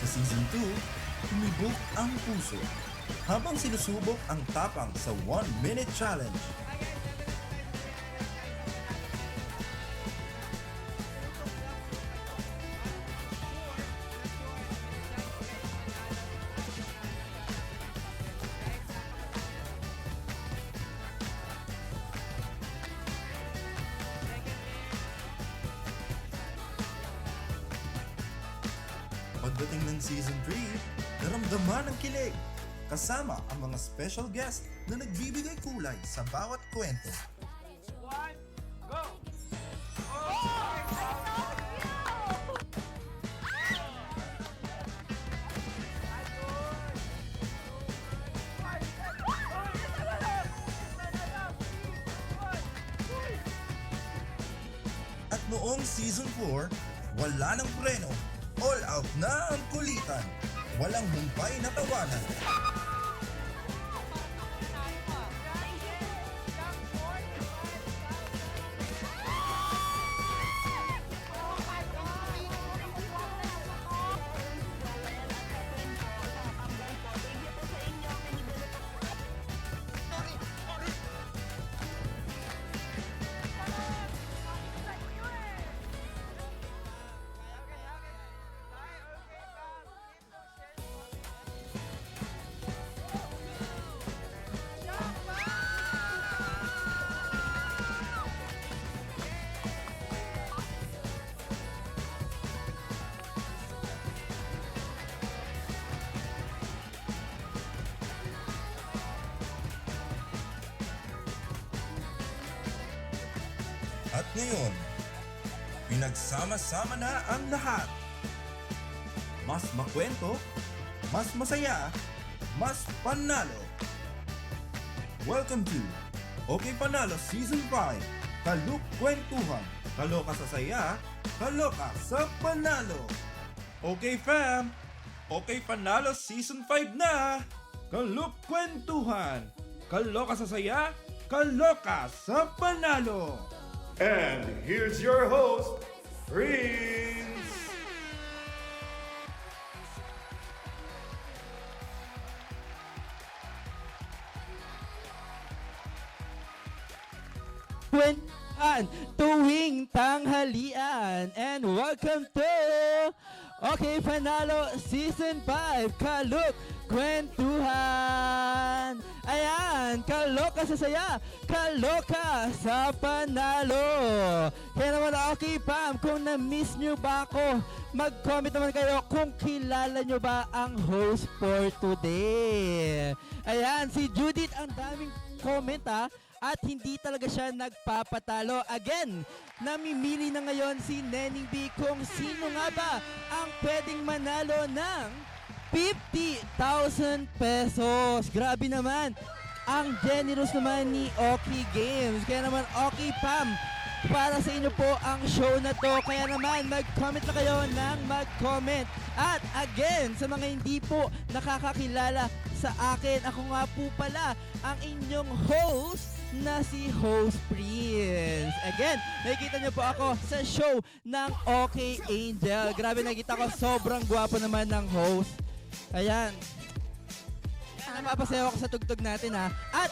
Season 2, humibok ang puso habang sinusubok ang tapang sa 1-minute challenge. Pagdating ng Season 3, naramdaman ang kilig kasama ang mga special guest na nagbibigay kulay sa bawat kwento. One, go! At noong Season 4, wala ng preno, all out na ang kulitan, walang humpay na tawanan. At ngayon, pinagsama-sama na ang lahat. Mas makwento, mas masaya, mas panalo. Welcome to Okay Panalo Season 5, Kaluk Kwentuhan. Kaloka sa saya, kaloka sa panalo. Okay fam, Okay Panalo Season 5 na. Kaluk Kwentuhan. Kaloka sa saya, kaloka sa panalo. And here's your host, Prince. Kwentuhan tuwing tanghalian, and welcome to Okay Panalo Season 5 Kaluk Kwentuhan. Ayan, kaloka sa saya, kaloka sa panalo. Kaya naman okay Pam, kung na-miss nyo ba ako, mag-comment naman kayo kung kilala nyo ba ang host for today. Ayan, si Judith, ang daming comment at hindi talaga siya nagpapatalo. Again, namimili na ngayon si Nening B kung sino nga ba ang pwedeng manalo ng 50,000 pesos. Grabe naman. Ang generous naman ni Oki Games. Kaya naman, Oki Pam, para sa inyo po ang show na to. Kaya naman, mag-comment na kayo ng mag-comment. At again, sa mga hindi po nakakakilala sa akin, ako nga po pala ang inyong host na si Host Prince. Again, nakikita niyo po ako sa show ng Okay Angel. Grabe, nakita ko sobrang gwapo naman ng host. Ayan. Napapasayaw ako sa tugtog natin At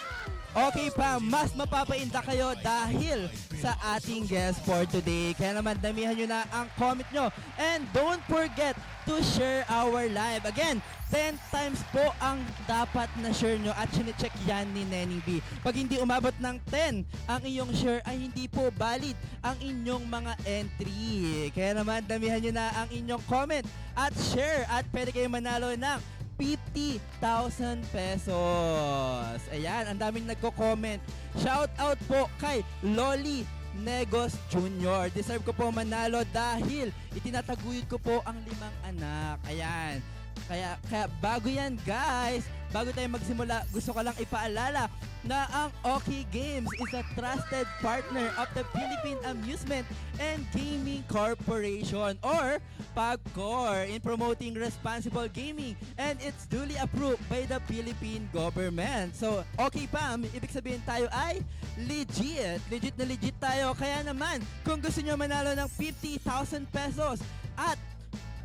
okay pa, mas mapapainda kayo dahil sa ating guest for today. Kaya naman, damihan nyo na ang comment nyo. And don't forget to share our live. Again, 10 times po ang dapat na share nyo at sine-check yan ni Nening B. Pag hindi umabot ng 10 ang iyong share ay hindi po valid ang inyong mga entry. Kaya naman, damihan nyo na ang inyong comment at share at pwede kayo manalo ng 50,000 pesos. Ayan, ang daming nagko-comment. Shout out po kay Loli Negos Jr. Deserve ko po manalo dahil itinataguyod ko po ang 5 anak. Ayan. Kaya bago yan guys, bago tayo magsimula, gusto ko lang ipaalala na ang Okay Games is a trusted partner of the Philippine Amusement and Gaming Corporation or PAGCOR in promoting responsible gaming, and it's duly approved by the Philippine government. So, okay Pam, ibig sabihin tayo ay legit. Legit na legit tayo. Kaya naman, kung gusto nyo manalo ng 50,000 pesos at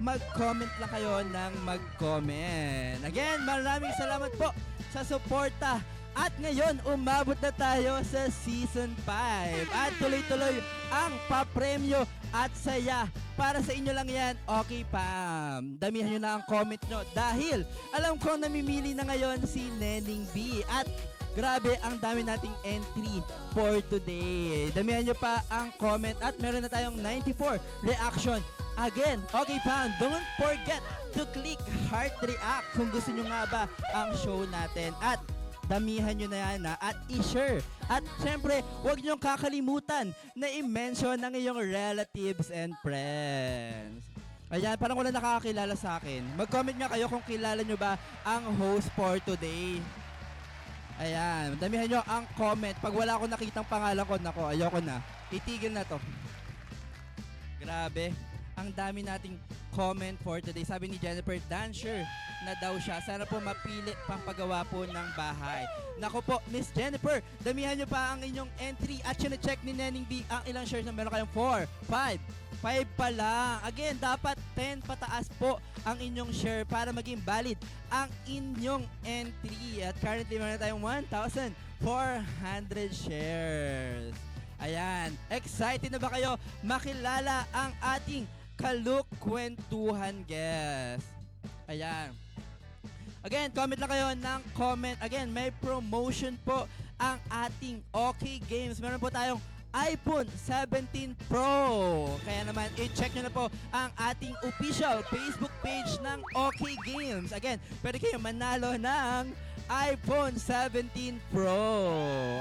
mag-comment lang kayo ng mag-comment. Again, maraming salamat po sa suporta. At ngayon, umabot na tayo sa Season 5. At tuloy-tuloy ang papremyo at saya. Para sa inyo lang yan, okay Pam. Damihan nyo na ang comment nyo dahil alam ko namimili na ngayon si Nening B. At grabe, ang dami nating entry for today. Damihan nyo pa ang comment at meron na tayong 94 reaction. Again, okay Pam, don't forget to click heart react kung gusto nyo nga ba ang show natin. At damihan nyo na yan at i-share. At syempre, huwag nyo kakalimutan na i-mention ng iyong relatives and friends. Ayan, parang wala nakakakilala sa akin. Mag-comment nga kayo kung kilala nyo ba ang host for today. Ayan, damihan nyo ang comment. Pag wala akong nakitang pangalan ko, nako, ayoko na. Itigil na to. Grabe, ang dami nating comment for today. Sabi ni Jennifer, dancer na daw siya. Sana po mapili pang paggawa po ng bahay. Nako po, Miss Jennifer, damihan nyo pa ang inyong entry at check ni Nening B ang ilang shares na meron kayong 4, 5 pa lang. Again, dapat 10 pataas po ang inyong share para maging valid ang inyong entry. At currently, meron tayong 1,400 shares. Ayan, excited na ba kayo makilala ang ating Kalukwentuhan guest? Ayan. Again, comment lang kayo ng comment. Again, may promotion po ang ating OK Games. Meron po tayong iPhone 17 Pro. Kaya naman, i-check nyo na po ang ating official Facebook page ng OK Games. Again, pwede kayo manalo ng iPhone 17 Pro.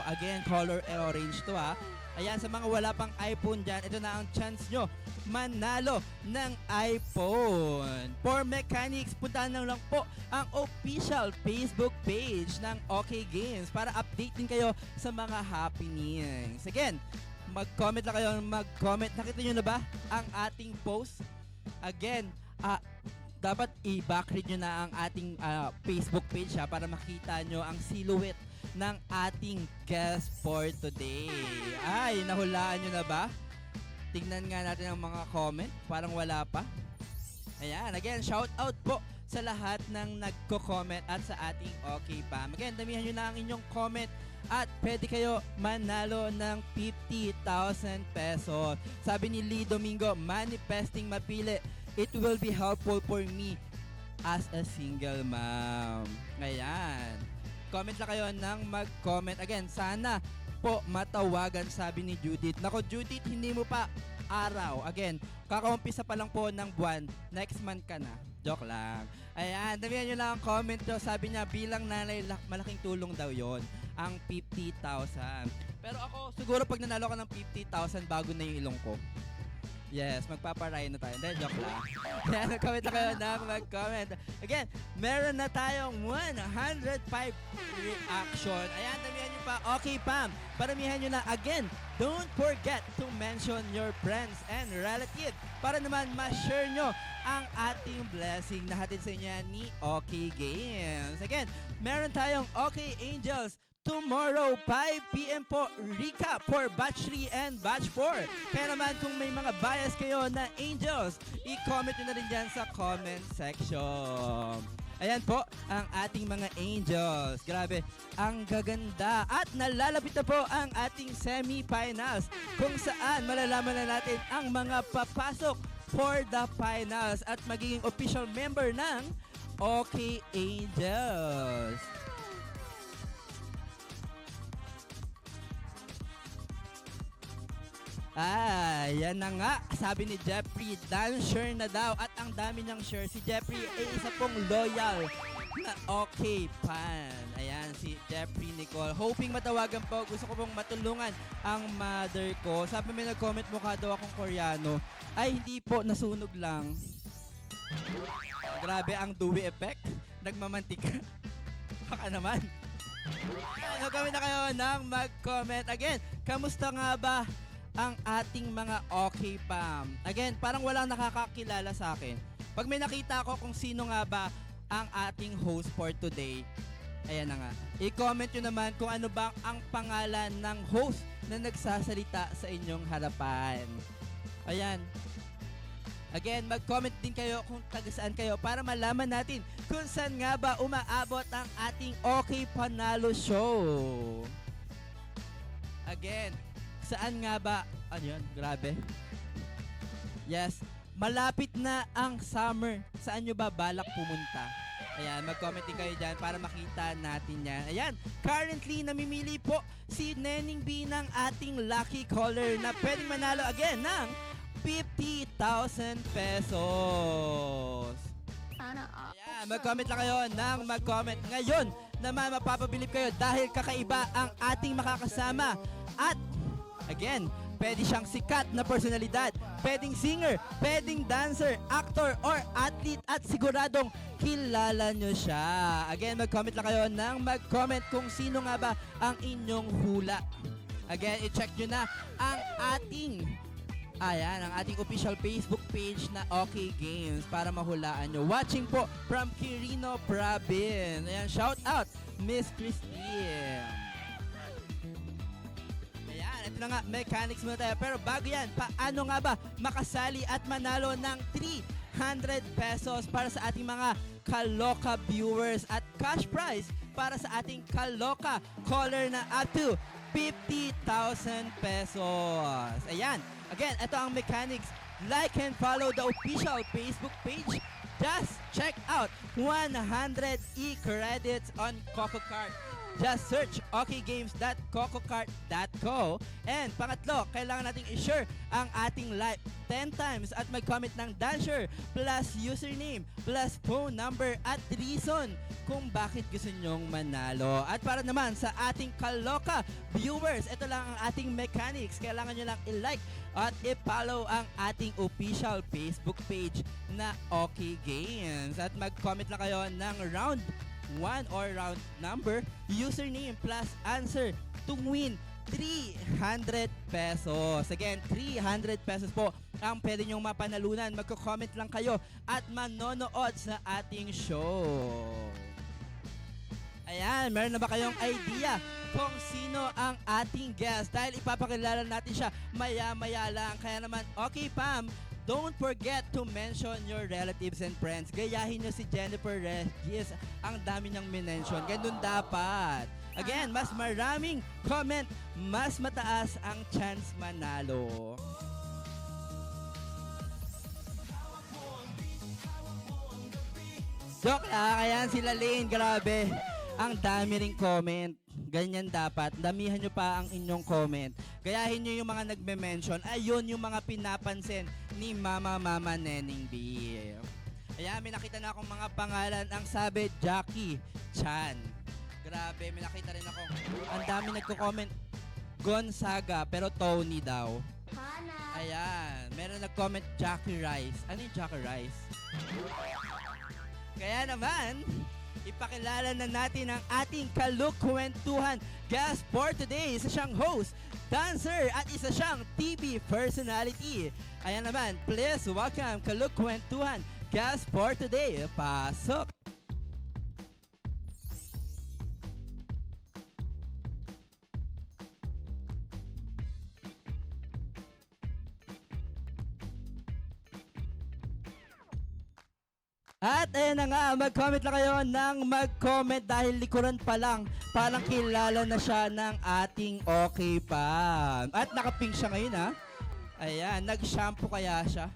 Again, color orange to ha. Ayan, sa mga wala pang iPhone dyan, ito na ang chance nyo manalo ng iPhone. For mechanics, puntahan lang po ang official Facebook page ng OK Games para update din kayo sa mga happenings. Again, mag-comment lang kayo, mag-comment. Nakita nyo na ba ang ating post? Again, dapat i-backread nyo na ang ating Facebook page para makita nyo ang silhouette ng ating guest for today. Ay, nahulaan nyo na ba? Tignan nga natin ang mga comment. Parang wala pa. Ayan, again, shout out po sa lahat ng nagko-comment at sa ating OK Pam. Again, damihan nyo na ang inyong comment at pwede kayo manalo ng 50,000 pesos. Sabi ni Lee Domingo, manifesting mapili. It will be helpful for me as a single mom. Ayan. Comment lang kayo ng mag-comment. Again, sana po matawagan, sabi ni Judith. Nako Judith, hindi mo pa araw. Again, kakaumpisa pa lang po ng buwan. Next month ka na. Joke lang. Ayan, damihan nyo lang ang comment nyo. Sabi niya, bilang nanay, malaking tulong daw yon ang 50,000. Pero ako, siguro pag nanalo ka ng 50,000, bago na yung ilong ko. Yes, magpaparay na tayo. Hindi, joke lang. Kaya nag-comment na kayo ng mag-comment. Again, meron na tayong 105 reaction. Ayan, damihan nyo pa. Okay, Pam. Paramihan nyo na. Again, don't forget to mention your friends and relatives para naman ma-share nyo ang ating blessing na hatid sa inyo ni OK Games. Again, meron tayong OK Angels tomorrow, 5 p.m. po, recap for Batch 3 and Batch 4. Kaya naman kung may mga bias kayo na Angels, i-comment nyo na rin dyan sa comment section. Ayan po ang ating mga Angels. Grabe, ang gaganda. At nalalapit na po ang ating semi-finals kung saan malalaman na natin ang mga papasok for the finals at magiging official member ng OK Angels. Yan na nga. Sabi ni Jeffrey, dancer na daw at ang dami niyang share. Si Jeffrey ay isa pong loyal na OK fan. Ayan, si Jeffrey Nicole. Hoping matawagan po. Gusto ko pong matulungan ang mother ko. Sabi may nag-comment, mukha daw akong Koreano. Ay, hindi po. Nasunog lang. Grabe ang Dewey effect. Nagmamantika. Baka naman. Nag-comment na kayo ng mag-comment. Again, kamusta nga ba ang ating mga OK Pam? Again, parang walang nakakakilala sa akin. Pag may nakita ko kung sino nga ba ang ating host for today, ayan na nga. I-comment nyo naman kung ano bang ang pangalan ng host na nagsasalita sa inyong harapan. Ayan. Again, mag-comment din kayo kung taga saan kayo para malaman natin kung saan nga ba umaabot ang ating Okay Panalo Show. Again, saan nga ba? Ano yun? Grabe. Yes, malapit na ang summer. Saan nyo ba balak pumunta? Ayan, mag-comment din kayo dyan para makita natin yan. Ayan, currently namimili po si Nening B ng ating lucky caller na pwedeng manalo again ng 50,000 pesos. Ayan, mag-comment lang kayo ng mag-comment. Ngayon naman mapapabilib kayo dahil kakaiba ang ating makakasama. At again, pwede siyang sikat na personalidad, pwedeng singer, pwedeng dancer, actor, or athlete at siguradong kilala nyo siya. Again, mag-comment lang kayo ng mag-comment kung sino nga ba ang inyong hula. Again, i-check nyo na ang ating official Facebook page na Okay Games para mahulaan nyo. Watching po from Quirino Province. Ayan, shout out, Miss Christine. Ayan, ito na nga, mechanics muna tayo. Pero bago yan, paano nga ba makasali at manalo ng 300 pesos para sa ating mga Kaloka viewers at cash prize para sa ating Kaloka caller na up to 50,000 pesos. Ayan, again, ito ang mechanics. Like and follow the official Facebook page. Just check out 100 e-credits on CocoCart. Just search okgames.cococart.co. And pangatlo, kailangan nating i-share ang ating live 10 times at mag-comment ng dasher plus username plus phone number at reason kung bakit gusto nyong manalo. At para naman sa ating Kaloka viewers, ito lang ang ating mechanics. Kailangan nyo lang i-like at i-follow ang ating official Facebook page na Okay Games. At mag-comment lang kayo ng round 1 or round number, username plus answer to win 300 pesos. Again, 300 pesos po ang pwede nyong mapanalunan. Magko-comment lang kayo at manonood sa ating show. Ayan, meron na ba kayong idea kung sino ang ating guest? Dahil ipapakilala natin siya maya-maya lang. Kaya naman, okay Pam, don't forget to mention your relatives and friends. Gayahin nyo si Jennifer Regis. Ang dami niyang minention. Ganun dapat. Again, mas maraming comment, mas mataas ang chance manalo. Joke lang, ayan sila Lane, grabe. Ang dami ring comment. Ganyan dapat. Damihan nyo pa ang inyong comment. Gayahin nyo yung mga nagme-mention. Ayun yung mga pinapansin ni Mama Nening B. Ayan, may nakita na akong mga pangalan. Ang sabi, Jackie Chan. Grabe, may nakita rin ako. Ang dami nagko-comment. Gonzaga, pero Tony daw. Ayan, meron nag-comment Jackie Rice. Ano yung Jackie Rice? Kaya naman, ipakilala na natin ang ating Kalukwentuhan guest for today. Isa siyang host, dancer, at isa siyang TV personality. Ayan naman, please welcome Kalukwentuhan guest for today. Pasok! At ayan na nga, mag-comment lang kayo ng mag-comment dahil likuran pa lang. Parang kilala na siya ng ating Okay pa. At nakapink siya ngayon ha. Ayan, nag-shampoo kaya siya.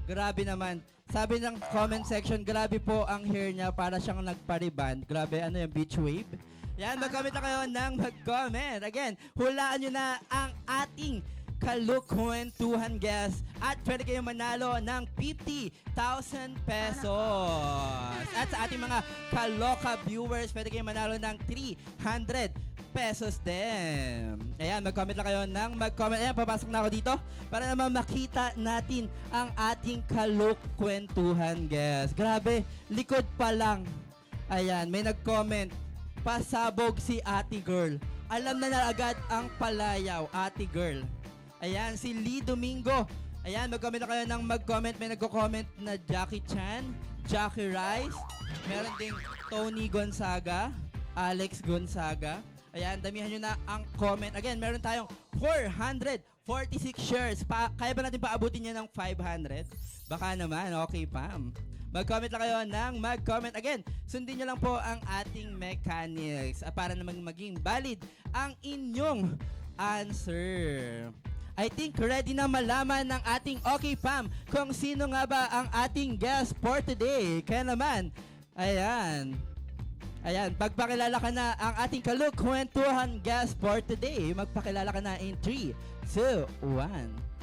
Grabe naman. Sabi ng comment section, grabe po ang hair niya para siyang nagpariban. Grabe, ano yung beach wave? Yan, mag-comment lang kayo ng mag-comment. Again, hulaan nyo na ang ating Kalukwentuhan guest at pwede kayong manalo ng 50,000 pesos. At sa ating mga Kaloka viewers, pwede kayong manalo ng 300 pesos din. Ayan, mag-comment lang kayo ng mag-comment. Ayan, papasok na ako dito para naman makita natin ang ating Kalukwentuhan guest. Grabe, likod pa lang. Ayan, may nag-comment. Pasabog si Ate Girl. Alam na agad ang palayaw, Ate Girl. Ayan, si Lee Domingo. Ayan, mag-comment na kayo ng mag-comment. May nagko-comment na Jackie Chan, Jackie Rice. Meron ding Tony Gonzaga, Alex Gonzaga. Ayan, damihan nyo na ang comment. Again, meron tayong 400 46 shares. Kaya ba natin paabutin niya ng 500? Baka naman. Okay, Pam. Mag-comment lang kayo ng mag-comment. Again, sundin nyo lang po ang ating mechanics para naman maging valid ang inyong answer. I think ready na malaman ng ating Okay Pam kung sino nga ba ang ating guest for today. Kaya naman, ayan, pagpakilala ka na ang ating kalukwentuhan guest for today. Magpakilala ka na in 3, 2, 1.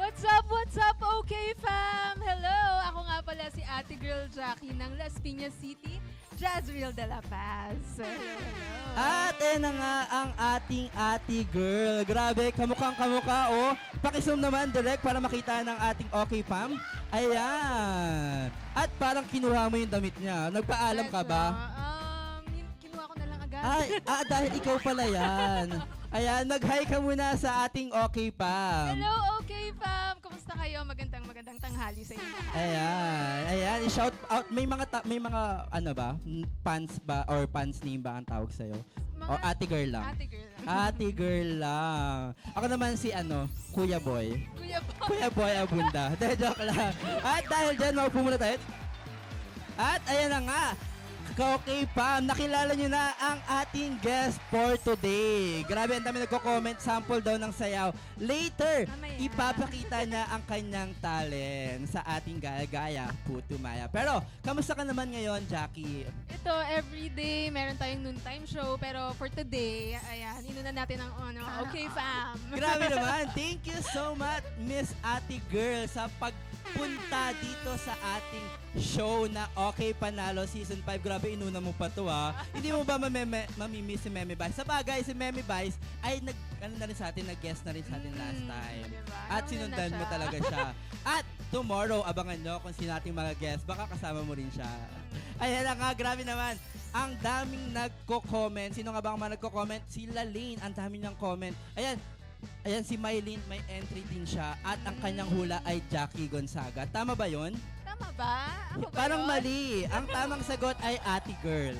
What's up, okay fam? Hello, ako nga pala si Ate Girl Jackie ng Las Piñas City, Jazreel de la Paz. Hello. At na nga ang ating Ate Girl. Grabe, kamukhang-kamukha, oh. Pakizoom naman direct para makita ng ating Okay Pam. Ayan. At parang kinuha mo yung damit niya. Nagpaalam ka ba? Kinuha ko na lang agad. Dahil ikaw pala yan. Ayan, mag-hi ka muna sa ating Okay Pam. Hello, okay fam. Kumusta kayo? Magandang tanghali sa inyo. Ayan, i-shout out. May mga ano ba? Fans ba or fans name ba ang tawag sa'yo? O Ate Girl lang? Ate Girl. Ate Girl lang. Ako naman si Kuya Boy. Kuya po. Kuya Boy Abunda. De, joke lang. At dahil dyan, maupo muna tayo. At ayan na nga. Okay, Pam, nakilala nyo na ang ating guest for today. Grabe, ang dami nagko-comment, sample daw ng sayaw. Later, Mamaya. ipapakita niya ang kanyang talent sa ating gaya-gaya, Puto Maya. Pero, kamusta ka naman ngayon, Jackie? Ito, everyday, meron tayong noontime show. Pero for today, ayan, inuna natin ang okay fam. Grabe naman. Thank you so much, Miss Ate Girl, sa pagpunta dito sa ating show na Okay Panalo Season 5. Grabe, inuna mo pa to, ha. Hindi mo ba mamimiss si Meme Vice? Sa bagay, si Meme Vice ay nag-guest na rin sa atin last time. Diba? At Nauna sinundan na mo siya. talaga siya. At tomorrow, abangan nyo kung sino ating mga guest. Baka kasama mo rin siya. Ayan na nga, grabe naman. Ang daming nagko-comment. Sino nga ba ang mga nagko-comment? Si Lalaine, ang dami niyang comment. Ayan, si Mylene, may entry din siya. At ang kanyang hula ay Jackie Gonzaga. Tama ba yon? Tama ba? Ako ba Parang yun? mali. Ang tamang sagot ay Ate Girl.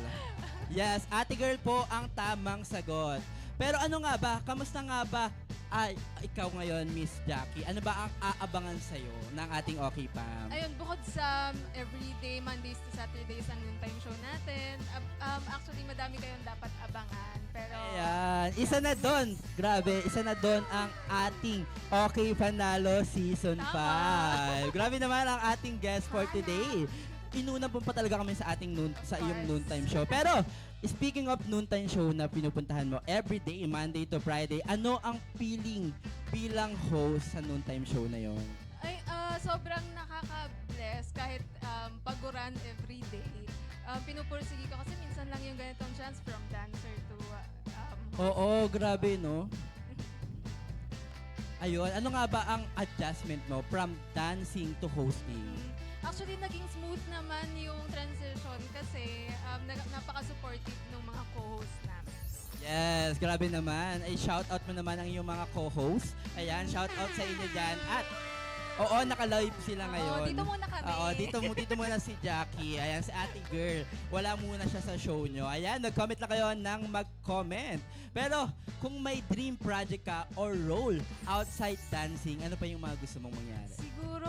Yes, Ate Girl po ang tamang sagot. Pero ano nga ba? Kamusta nga ba? Ikaw ngayon, Miss Jackie. Ano ba ang aabangan sa'yo ng ating Okay Pam? Ayun, bukod sa everyday, Mondays to Saturdays ang noontime show natin, actually madami kayong dapat abangan. Pero, Ayan, isa na doon. Grabe, isa na doon ang ating Okay Panalo Season 5. Grabe naman ang ating guest for today. Inuna po pa talaga kami sa ating sa iyong noontime show. Pero, speaking of noontime show na pinupuntahan mo, everyday, Monday to Friday, ano ang feeling bilang host sa noontime show na yon? ay, sobrang nakaka-bless kahit pag-run everyday. Pinupursige ko kasi minsan lang yung ganitong chance from dancer to host. Oo, grabe, no? Ayun, ano nga ba ang adjustment mo from dancing to hosting? Actually, naging smooth naman yung transition kasi napaka-supportive ng mga co-host namin. Yes, grabe naman. Ay, shout out mo naman ang iyong mga co-hosts. Ayan, shout out sa inyo dyan. At, oo, naka-live sila ngayon. Dito muna kami. Oo, dito muna si Jackie. Ayan, si Ate Girl. Wala muna siya sa show nyo. Ayan, nag-comment lang kayo ng mag-comment. Pero, kung may dream project ka or role outside dancing, ano pa yung mga gusto mong mangyari? Siguro,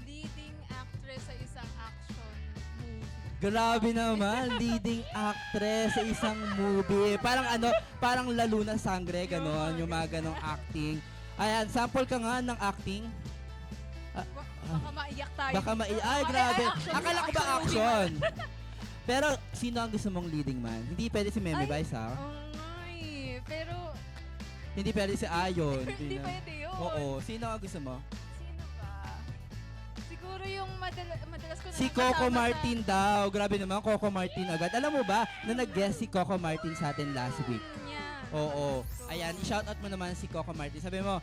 leading actress sa isang action movie. Grabe naman, leading actress sa isang movie. Parang lalo na sangre, ganon, yung mga ganong acting. Ayan, sample ka nga ng acting. Baka maiyak tayo. Ay, grabe. action, Akala ko ba action action? Pero, sino ang gusto mong leading man? Hindi pwede si Meme Vice, ha? Ay, pero Hindi pwede si Ayon. hindi pwede yun. Oo, sino ang gusto mo? Sino ba? Siguro yung madalas ko na Si Coco Martin daw. Grabe naman, Coco Martin agad. Alam mo ba na nag-guest si Coco Martin sa atin last week? Oo. Ayan, i-shoutout mo naman si Coco Martin. Sabi mo,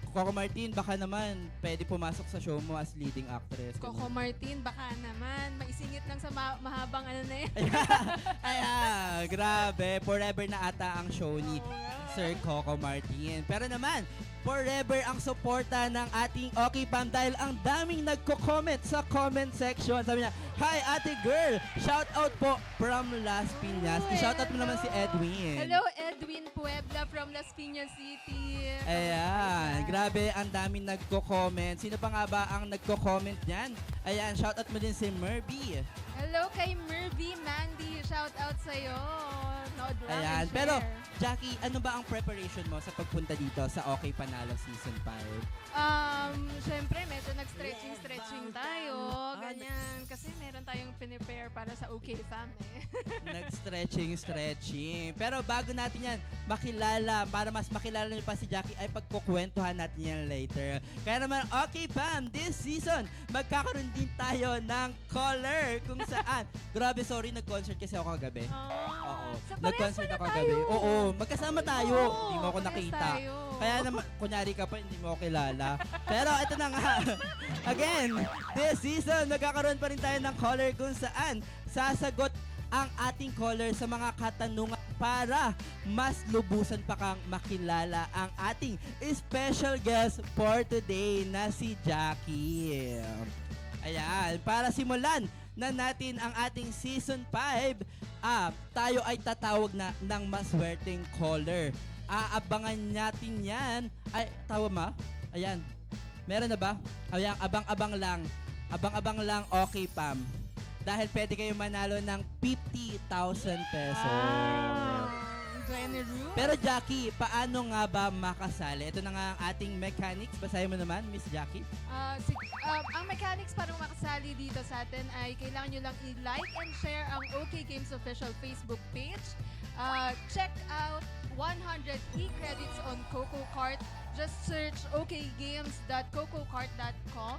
Coco Martin, baka naman pwede pumasok sa show mo as leading actress. Coco Martin, baka naman. Maisingit lang sa mahabang ano na yan. Ayan, grabe. Forever na ata ang show ni Sir Coco Martin. Pero naman, forever ang suporta ng ating Okay Pam dahil ang daming nagko-comment sa comment section. Sabi niya, hi Ate Girl! Shout out po from Las Piñas. I-shout out mo naman si Edwin. Hello, Edwin Puebla from Las Piñas City. Ayan, grabe, ang daming nagko-comment. Sino pa nga ba ang nagko-comment niyan? Ayan, shoutout mo din si Merby. Hello kay Mervy Mandy. Shout out sa'yo. Nod lang Ayan, and pero share. Jackie, ano ba ang preparation mo sa pagpunta dito sa Okay Panalo Season 5? Syempre, medyo nag-stretching tayo. Ganyan. Kasi meron tayong pinipare para sa OK Fam eh. Nag-stretching. Pero bago natin yan makilala, para mas makilala niyo pa si Jackie, ay pagkukwentuhan natin yan later. Kaya naman, okay Pam, this season, magkakaroon din tayo ng caller kung saan. Grabe, sorry, nag-concert kasi ako kagabi. Oo. So, parehas Nag-concert pala ako tayo. kagabi. Oo, magkasama tayo. Oo, Hindi mo ako parehas nakita. tayo. Kaya naman, kunyari ka pa, hindi mo ako kilala. Pero ito na nga. Again, this season, magkakaroon pa rin tayo ng caller kung saan sasagot ang ating caller sa mga katanungan para mas lubusan pa kang makilala ang ating special guest for today na si Jackie. Ayan, para simulan na natin ang ating season 5, tayo ay tatawag na ng maswerteng caller. Aabangan natin yan. Ay, tawa ma? Ayan. Meron na ba? Ayan, abang-abang lang. Abang-abang lang, okay Pam. Dahil pwede kayo manalo ng 50,000 pesos. Generous. Pero Jackie, paano nga ba makasali? Ito na nga ang ating mechanics. Basahin mo naman, Miss Jackie. Ang mechanics para makasali dito sa atin ay kailangan nyo lang i-like and share ang OK Games official Facebook page. Check out 100 e-credits on Coco Cart. Just search okgames.cococart.com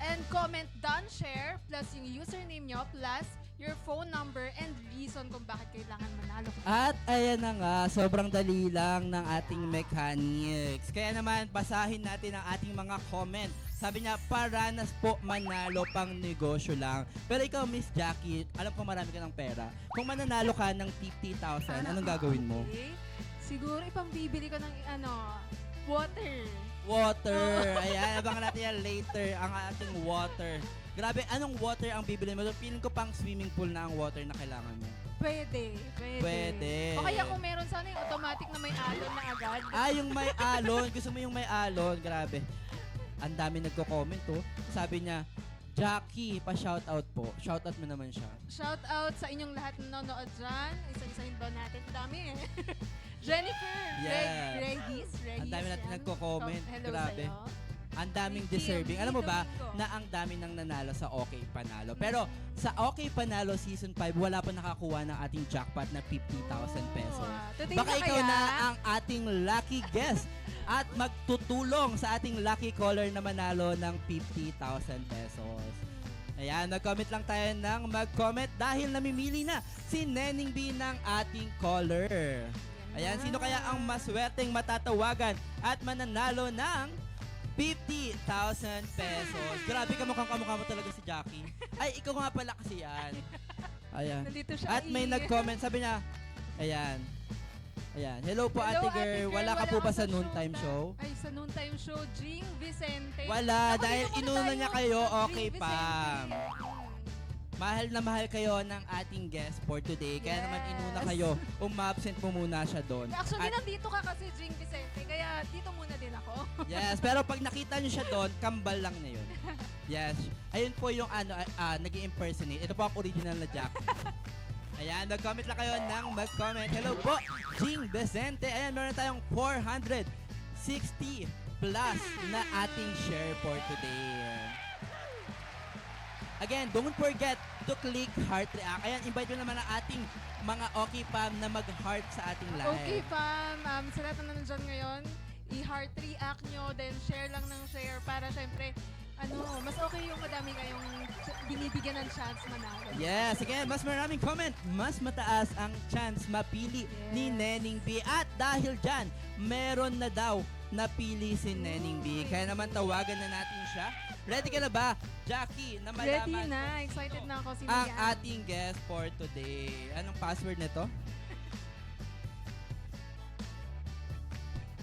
and comment done share plus yung username nyo plus your phone number and reason kung bakit kailangan manalo. At ayan na nga, sobrang dali lang ng ating mechanics. Kaya naman, basahin natin ang ating mga comment. Sabi niya, paranas po manalo pang negosyo lang. Pero ikaw, Miss Jackie, alam ko marami ka ng pera. Kung mananalo ka ng 50,000, anong gagawin mo? Okay. Siguro ipambibili ko ng water. Water. Ayan, abangan natin yan later, ang ating water. Grabe, anong water ang bibili mo? Feeling ko pang swimming pool na ang water na kailangan mo. Pwede. Pwede. O kaya kung meron sana yung automatic na may alon na agad. Yung may alon. Gusto mo yung may alon. Grabe. Ang dami nagko-comment, oh. Sabi niya, Jackie, pa-shoutout po. Shoutout mo naman siya. Shout out sa inyong lahat na nanonood dyan. Isa-isahin ba natin? Dami eh. Jennifer, Yeah. Regis. Ang dami natin yan. nagko-comment. Hello Grabe. sa'yo. Ang daming Thank you. deserving. Alam mo ba Domingo. na ang dami nang nanalo sa Okay Panalo. Pero sa Okay Panalo Season 5, wala pa nakakuha ng ating jackpot na 50,000 pesos. Today Baka na ikaw kaya? na ang ating lucky guest at magtutulong sa ating lucky caller na manalo ng 50,000 pesos. Ayan, mag-comment lang tayo ng mag-comment dahil namimili na si Nening B ng ating caller. Ayan, sino kaya ang maswerteng matatawagan at mananalo ng 50,000 pesos? Grabe, kamukha mo talaga si Jackie. Ay, ikaw nga pala kasi yan. Ayan. Nandito siya. At may nag-comment, sabi niya, ayan. Ayan. Hello po, Hello, Ate Girl. Wala ka po Wala ba sa ako noontime show? Ay, sa noontime show, Jing Vicente. Wala, Naku, dahil dito muna inuna tayo. niya kayo, Jing okay Vicente. Pam. Mahal na mahal kayo ng ating guest for today. Kaya naman inuna Yes. kayo. Umabsent mo muna siya doon. Actually, At- nandito ka kasi, Jing Vicente. Kaya dito muna din ako. yes, pero pag nakita niyo siya doon, kambal lang na yun. Yes. Ayun po yung nag-i-impersonate. Ito po ang original na Jack. Ayan, mag-comment lang kayo ng mag-comment. Hello po, Jing Vicente. Ayan, meron tayong 460 plus na ating share for today. Again, don't forget to click heart react. Ayan, invite nyo naman ang ating mga okay Pam na mag-heart sa ating live. Okay, Pam. Sa lahat na nandyan ngayon, i-heart react nyo, then share lang ng share para syempre, mas okay yung madami kayong binibigyan ng chance manalo. Yes, again, mas maraming comment, mas mataas ang chance mapili ni Yes. Nening B. At dahil dyan, meron na daw napili si Nening B. Kaya naman tawagan na natin siya. Ready ka na ba, Jackie, na malaman Ready na. Excited na ako. Sino ang yan? ating guest for today? Anong password nito?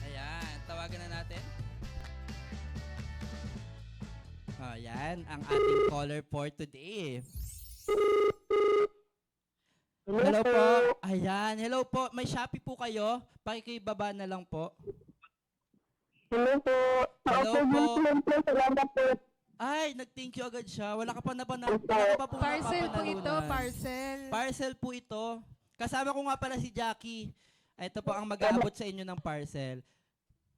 Ayan, tawagan na natin. Ayan, ang ating caller for today. Hello po. Ayan, hello po. May Shopee po kayo. Pakikibaba na lang po. Hello po. Hello Okay, po. Muslim po. Salamat po. Ay, nag-thank you agad siya. Wala ka pa Parcel po ito, napapanalunan. parcel. Parcel po ito. Kasama ko nga pala si Jackie. Ito po ang mag-aabot sa inyo ng parcel.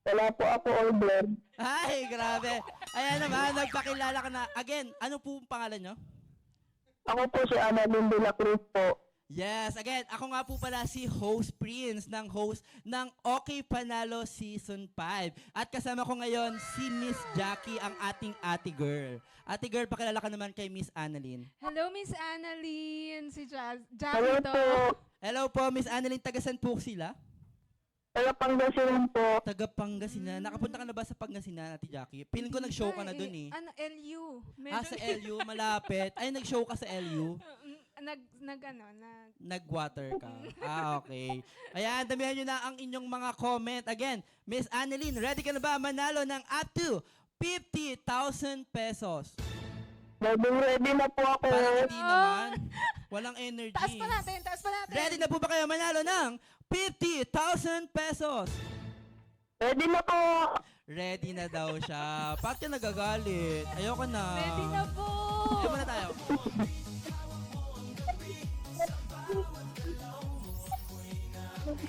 Wala po ako order. Ay, grabe. Ayan naman, nagpakilala ka na. Again, ano po ang pangalan nyo? Ako po si Annalyn de la Cruz po. Yes, again, ako nga po pala si Host Prince host ng Okay Panalo Season 5. At kasama ko ngayon si Miss Jackie, ang ating ate girl. Ate girl, pakilala ka naman kay Miss Annalyn. Hello, Miss Annalyn. Si Hello Jackie to. po. Hello po, Miss Annalyn. Tagasan po sila? Taga Pangasinan po. Taga Pangasinan. Nakapunta ka na ba sa Pangasinan, Ate Jackie? Feeling ko nag-show ka na dun eh. Ano, LU. Sa LU, malapit. Ay, nag-show ka sa LU? Nag Nag-water ka. Okay. Ayan, damihan nyo na ang inyong mga comment. Again, Miss Annalyn, ready ka na ba manalo ng up to 50,000 pesos? Ready na po ako. Parang hindi naman. Walang energy. Taas pa natin, taas pa natin. Ready na po ba kayo manalo ng 50,000 pesos? Ready na po. Ready na daw siya. Bakit ka nagagalit? Ayoko na. Ready na po. Ayaw muna tayo.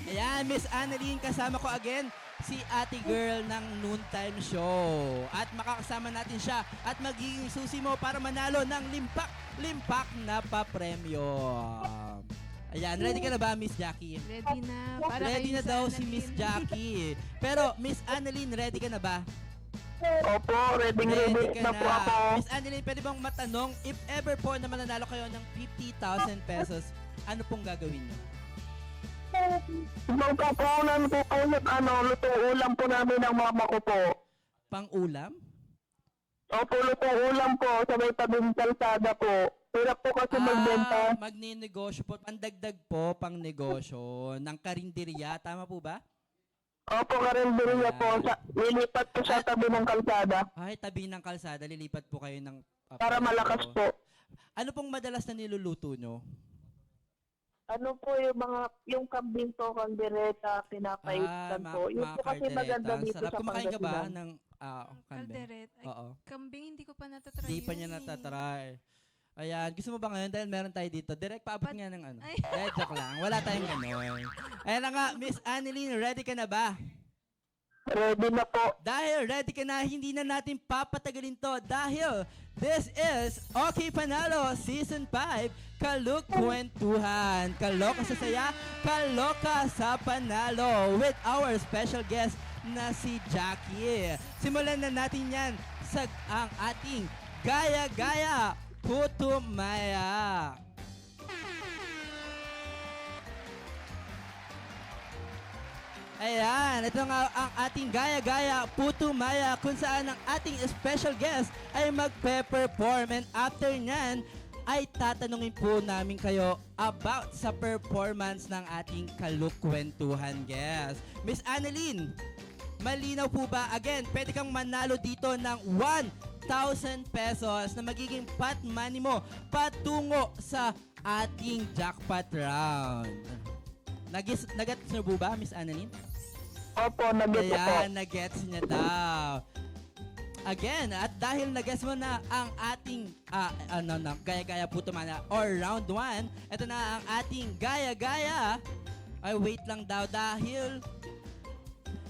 Ayan, Miss Annalyn, kasama ko again si ate girl ng Noontime Show. At makakasama natin siya at magiging susi mo para manalo ng limpak na papremyo. Ayan, ready ka na ba, Miss Jackie? Ready na. Para Ready kay na daw Annalyn. si Miss Jackie. Pero, Miss Annalyn, ready ka na ba? Opo, ready Ready ka na po ako. na. Miss Annalyn, pwede bang matanong, if ever po na mananalo kayo ng 50,000 pesos, ano pong gagawin nyo? Magkapunan po kayo ng lutong ulam po namin ng mama ko po. Pang-ulam? Opo, lutong ulam po sa may tabing kalsada po. Hirap po kasi magbenta. Magninegosyo po. Pandagdag po, pang negosyo ng karinderya. Tama po ba? Opo, karinderiya po. Lilipat po sa tabi ng kalsada. Ay, tabi ng kalsada. Lilipat po kayo ng... Para malakas po. Ano pong madalas na niluluto nyo? Ano po yung kambing po, kaldereta, pinapaitan po. Yung po kasi maganda dito Sarap. sa Kumakain ka ba Pangasinan. ng kambing? Calderette. Ay, Oo. kambing, hindi ko pa natatry Hindi pa niya yun eh. natatry. Ayan, gusto mo ba ngayon dahil meron tayo dito? Direct paabot nga ng ano. Ay. Joke lang. Wala tayong gano'n. Ayan na nga, Miss Annalyn, ready ka na ba? Ready na po. Dahil ready ka na, hindi na natin papatagalin to dahil this is Okay Panalo Season 5 Kalukwentuhan. Kaloka sa saya, kaloka sa panalo with our special guest na si Jackie. Simulan na natin yan sa ang ating Gaya-Gaya Putumaya. Ayan, ito nga ang ating Gaya-Gaya Putumaya kung saan ang ating special guest ay magpe-perform and after nyan ay tatanungin po namin kayo about sa performance ng ating Kalukwentuhan guest. Miss Annalyn, malinaw po ba? Again, pwede kang manalo dito ng 1,000 pesos na magiging pot money mo patungo sa ating jackpot round. Nag-gets niyo po ba, Miss Annalyn? Opo, nag-get po. Ayan, nag-gets niya daw. Again, at dahil nag-gets mo na ang ating Gaya-Gaya Putumaya or round 1, ito na ang ating Gaya-Gaya. Ay, wait lang daw dahil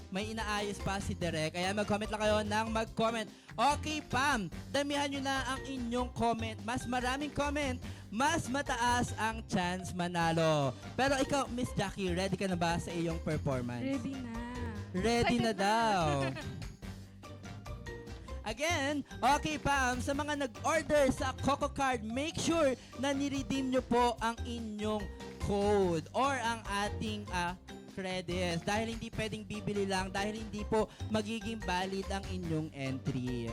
may inaayos pa si Derek. Kaya mag-comment lang kayo ng mag-comment. Okay, Pam, damihan nyo na ang inyong comment. Mas maraming comment, mas mataas ang chance manalo. Pero ikaw, Miss Jackie, ready ka na ba sa iyong performance? Ready na. Ready na Excited daw. Again, okay Pam, sa mga nag-order sa Coco Card, make sure na niredeem nyo po ang inyong code or ang ating credits dahil hindi pwedeng bibili lang dahil hindi po magiging valid ang inyong entry.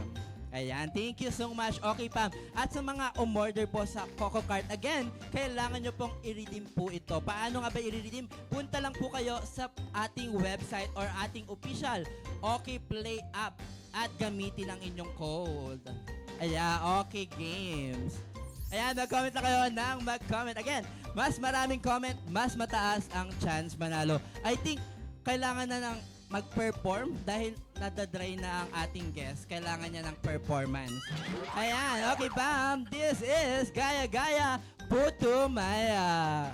Ayan, thank you so much. Okay, Pam. At sa mga umorder po sa Coco Card, again, kailangan nyo pong i-redeem po ito. Paano nga ba i-redeem? Punta lang po kayo sa ating website or ating official Okay Play app at gamitin ang inyong code. Ayan, Okay Games. Ayan, mag-comment na kayo ng mag-comment. Again, mas maraming comment, mas mataas ang chance manalo. I think, kailangan na ng mag-perform dahil nadadry na ang ating guest. Kailangan niya ng performance. Ayan, okay, Pam. This is Gaya Gaya Puto Maya.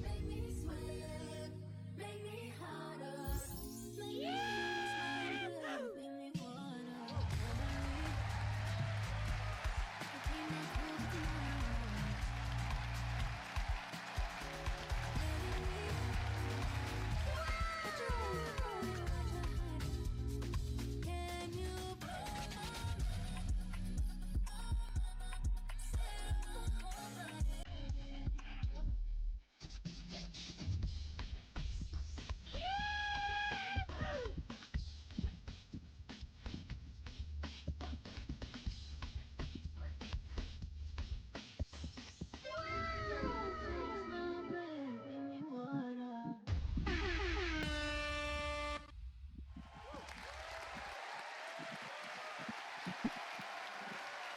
Make me sweat, make me harder, make me sweat, make me wanna. I can't hold tomorrow. Can you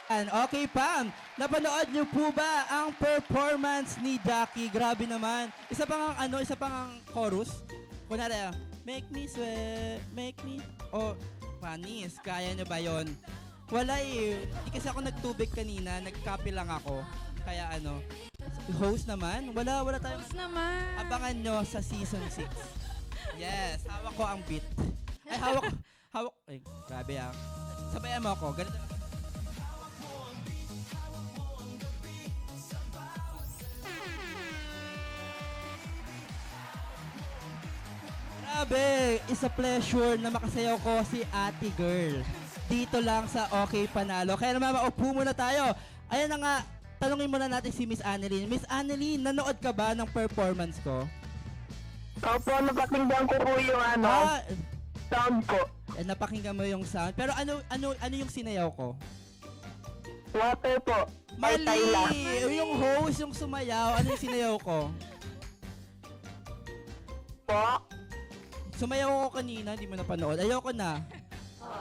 Okay, Pam. Napanood niyo po ba ang performance ni Jackie? Grabe naman. Isa pang ang chorus. Kunwari, make me sweat, make me... Oh, panis. Kaya niyo ba yon? Wala eh. Di kasi ako nagtubig kanina. Nag-copy lang ako. Kaya host naman. Wala tayong... Tapos naman. Abangan nyo sa season 6. Yes, hawak ko ang beat. Ay, hawak. Ay, grabe ah. Sabayan mo ako. Ganito lang. Grabe! It's a pleasure na makasayaw ko si Ate Girl. Dito lang sa Okay Panalo. Kaya naman, maupo muna tayo. Ayan na nga, tanungin muna natin si Miss Annalyn. Miss Annalyn, nanood ka ba ng performance ko? Opo, napakinggan ko po yung sound po. Napakinggan mo yung sound. Pero ano yung sinayaw ko? Water po. Ay, Mali! Tayla. Yung host, yung sumayaw. Ano yung sinayaw ko? Po. Sumayaw ako kanina, hindi mo napanood. Ayoko na.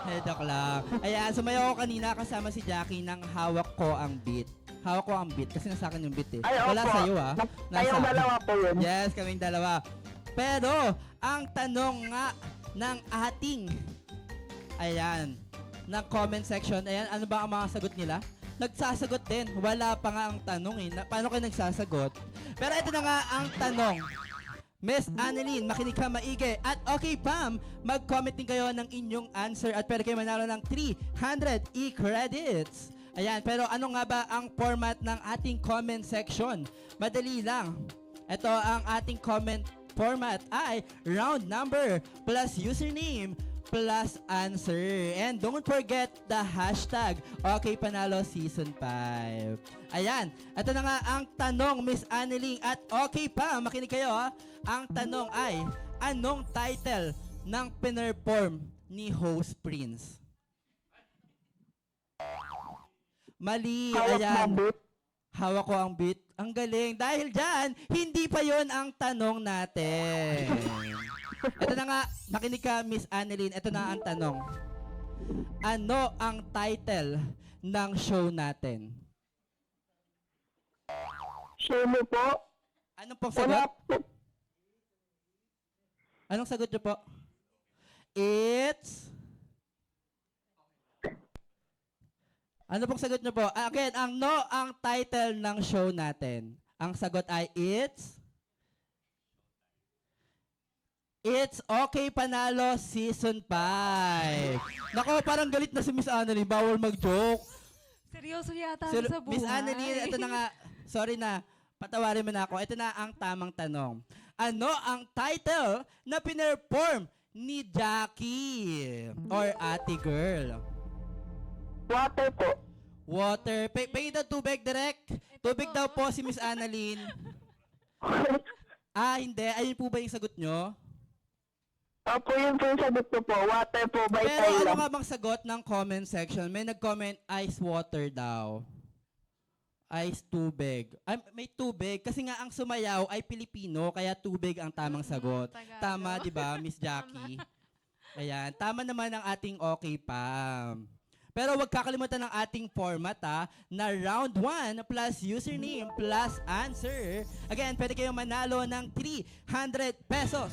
Hedak lang. Ayan, sumayaw ako kanina kasama si Jackie nang hawak ko ang beat. Hawak ko ang beat kasi nasa akin yung beat eh. Ay, Wala opo. sa'yo ah. Tayong dalawa po yun. Yes, kaming dalawa. Pero, ang tanong nga ng ating, ayan, ng comment section, ayan, ano ba ang mga sagot nila? Nagsasagot din. Wala pa nga ang tanong eh. Paano kayo nagsasagot? Pero ito na nga ang tanong. Miss Annalyn, makinig ka maigi. At okay, Pam, mag-comment din kayo ng inyong answer at pwede kayo manalo ng 300 e-credits. Ayan, pero ano nga ba ang format ng ating comment section? Madali lang. Ito ang ating comment format ay round number plus username plus answer. And don't forget the hashtag OkayPanalo Season 5. Ayan, ito na nga ang tanong, Miss Annalyn. At okay pa, makinig kayo ha. Ang tanong ay, anong title ng pinerform ni host Prince? Mali, ayan. Hawak ko ang beat. Ang galing. Dahil dyan, hindi pa yon ang tanong natin. Ito na nga, makinig ka, Miss Annalyn. Ito na ang tanong. Ano ang title ng show natin? Show mo po. Anong pong Wala sagot? po. Anong sagot niyo po? It's... Ano pong sagot niyo po? Again, ang title ng show natin. Ang sagot ay It's Okay Panalo Season 5. Nako, parang galit na si Miss Annalyn. Bawal mag-joke. Seryoso yata So, sa buhay. Miss Annalyn, ito na nga. Sorry na. Patawarin mo na ako. Ito na ang tamang tanong. Ano ang title na pinerform ni Jackie or Ate Girl? Water po. Water. Pahingin daw tubig, direct. Tubig daw po si Miss Annalyn. Hindi. Ayun po ba yung sagot nyo? Opo, yun po yung sagot ko po. Water po by Pero ano Tyla. nga bang sagot ng comment section? May nag-comment ice water daw. Ice tubig. Ay, may tubig. Kasi nga ang sumayaw ay Pilipino, kaya tubig ang tamang sagot. Tagalog. Tama, di ba, Miss Jackie? Ayan, tama naman ang ating okay pa. Pero huwag kakalimutan ng ating format na round 1 plus username plus answer. Again, pwede kayong manalo ng 300 pesos.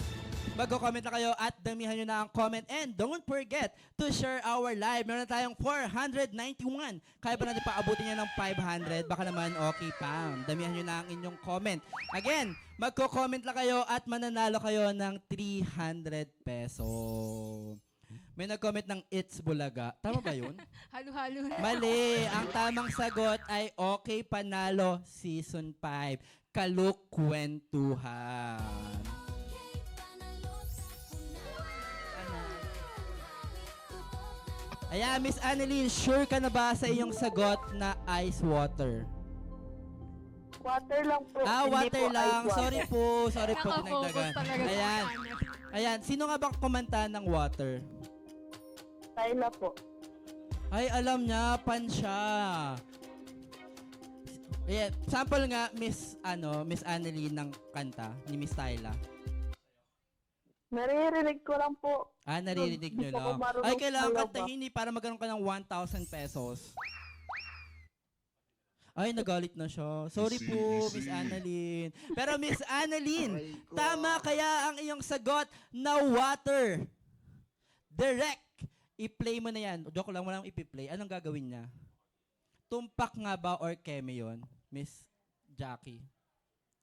Magko-comment na kayo at damihan nyo na ang comment. And don't forget to share our live. Meron tayong 491. Kaya pa natin paabutin niya ng 500. Baka naman okay pa. Damihan nyo na ang inyong comment. Again, magko-comment lang kayo at mananalo kayo ng 300 pesos. May nag-comment ng It's Bulaga. Tama ba yun? Halo-halo na. Mali. Ang tamang sagot ay Okay Panalo Season 5. Kalukwentuhan. Ayan, Miss Annalyn, sure ka na ba sa iyong sagot na ice water? Water lang po. Ah, Hindi water po lang. ice water. Sorry po. Sorry po. Nakafocus Dinagdagan. talaga sa Ayan. kanya. Ayan. Sino nga ba kumanta ng water? Tyla po. Ay, alam niya. Pan siya. Ayan. Sample nga, Miss Annalyn ng kanta ni Miss Tyla. Naririnig ko lang po. Ah, naririnig nyo Hindi po ako lang. marunong Ay, kailangan sumayaw kantahin para magkaroon ka ng 1,000 pesos. Ay, nagalit na siya. Sorry po, Miss Annalyn. Pero Miss Annalyn, tama kaya ang iyong sagot na water? Direct. I-play mo na yan. Joke lang, walang ipi-play. Anong gagawin niya? Tumpak nga ba or keme yun, Miss Jackie?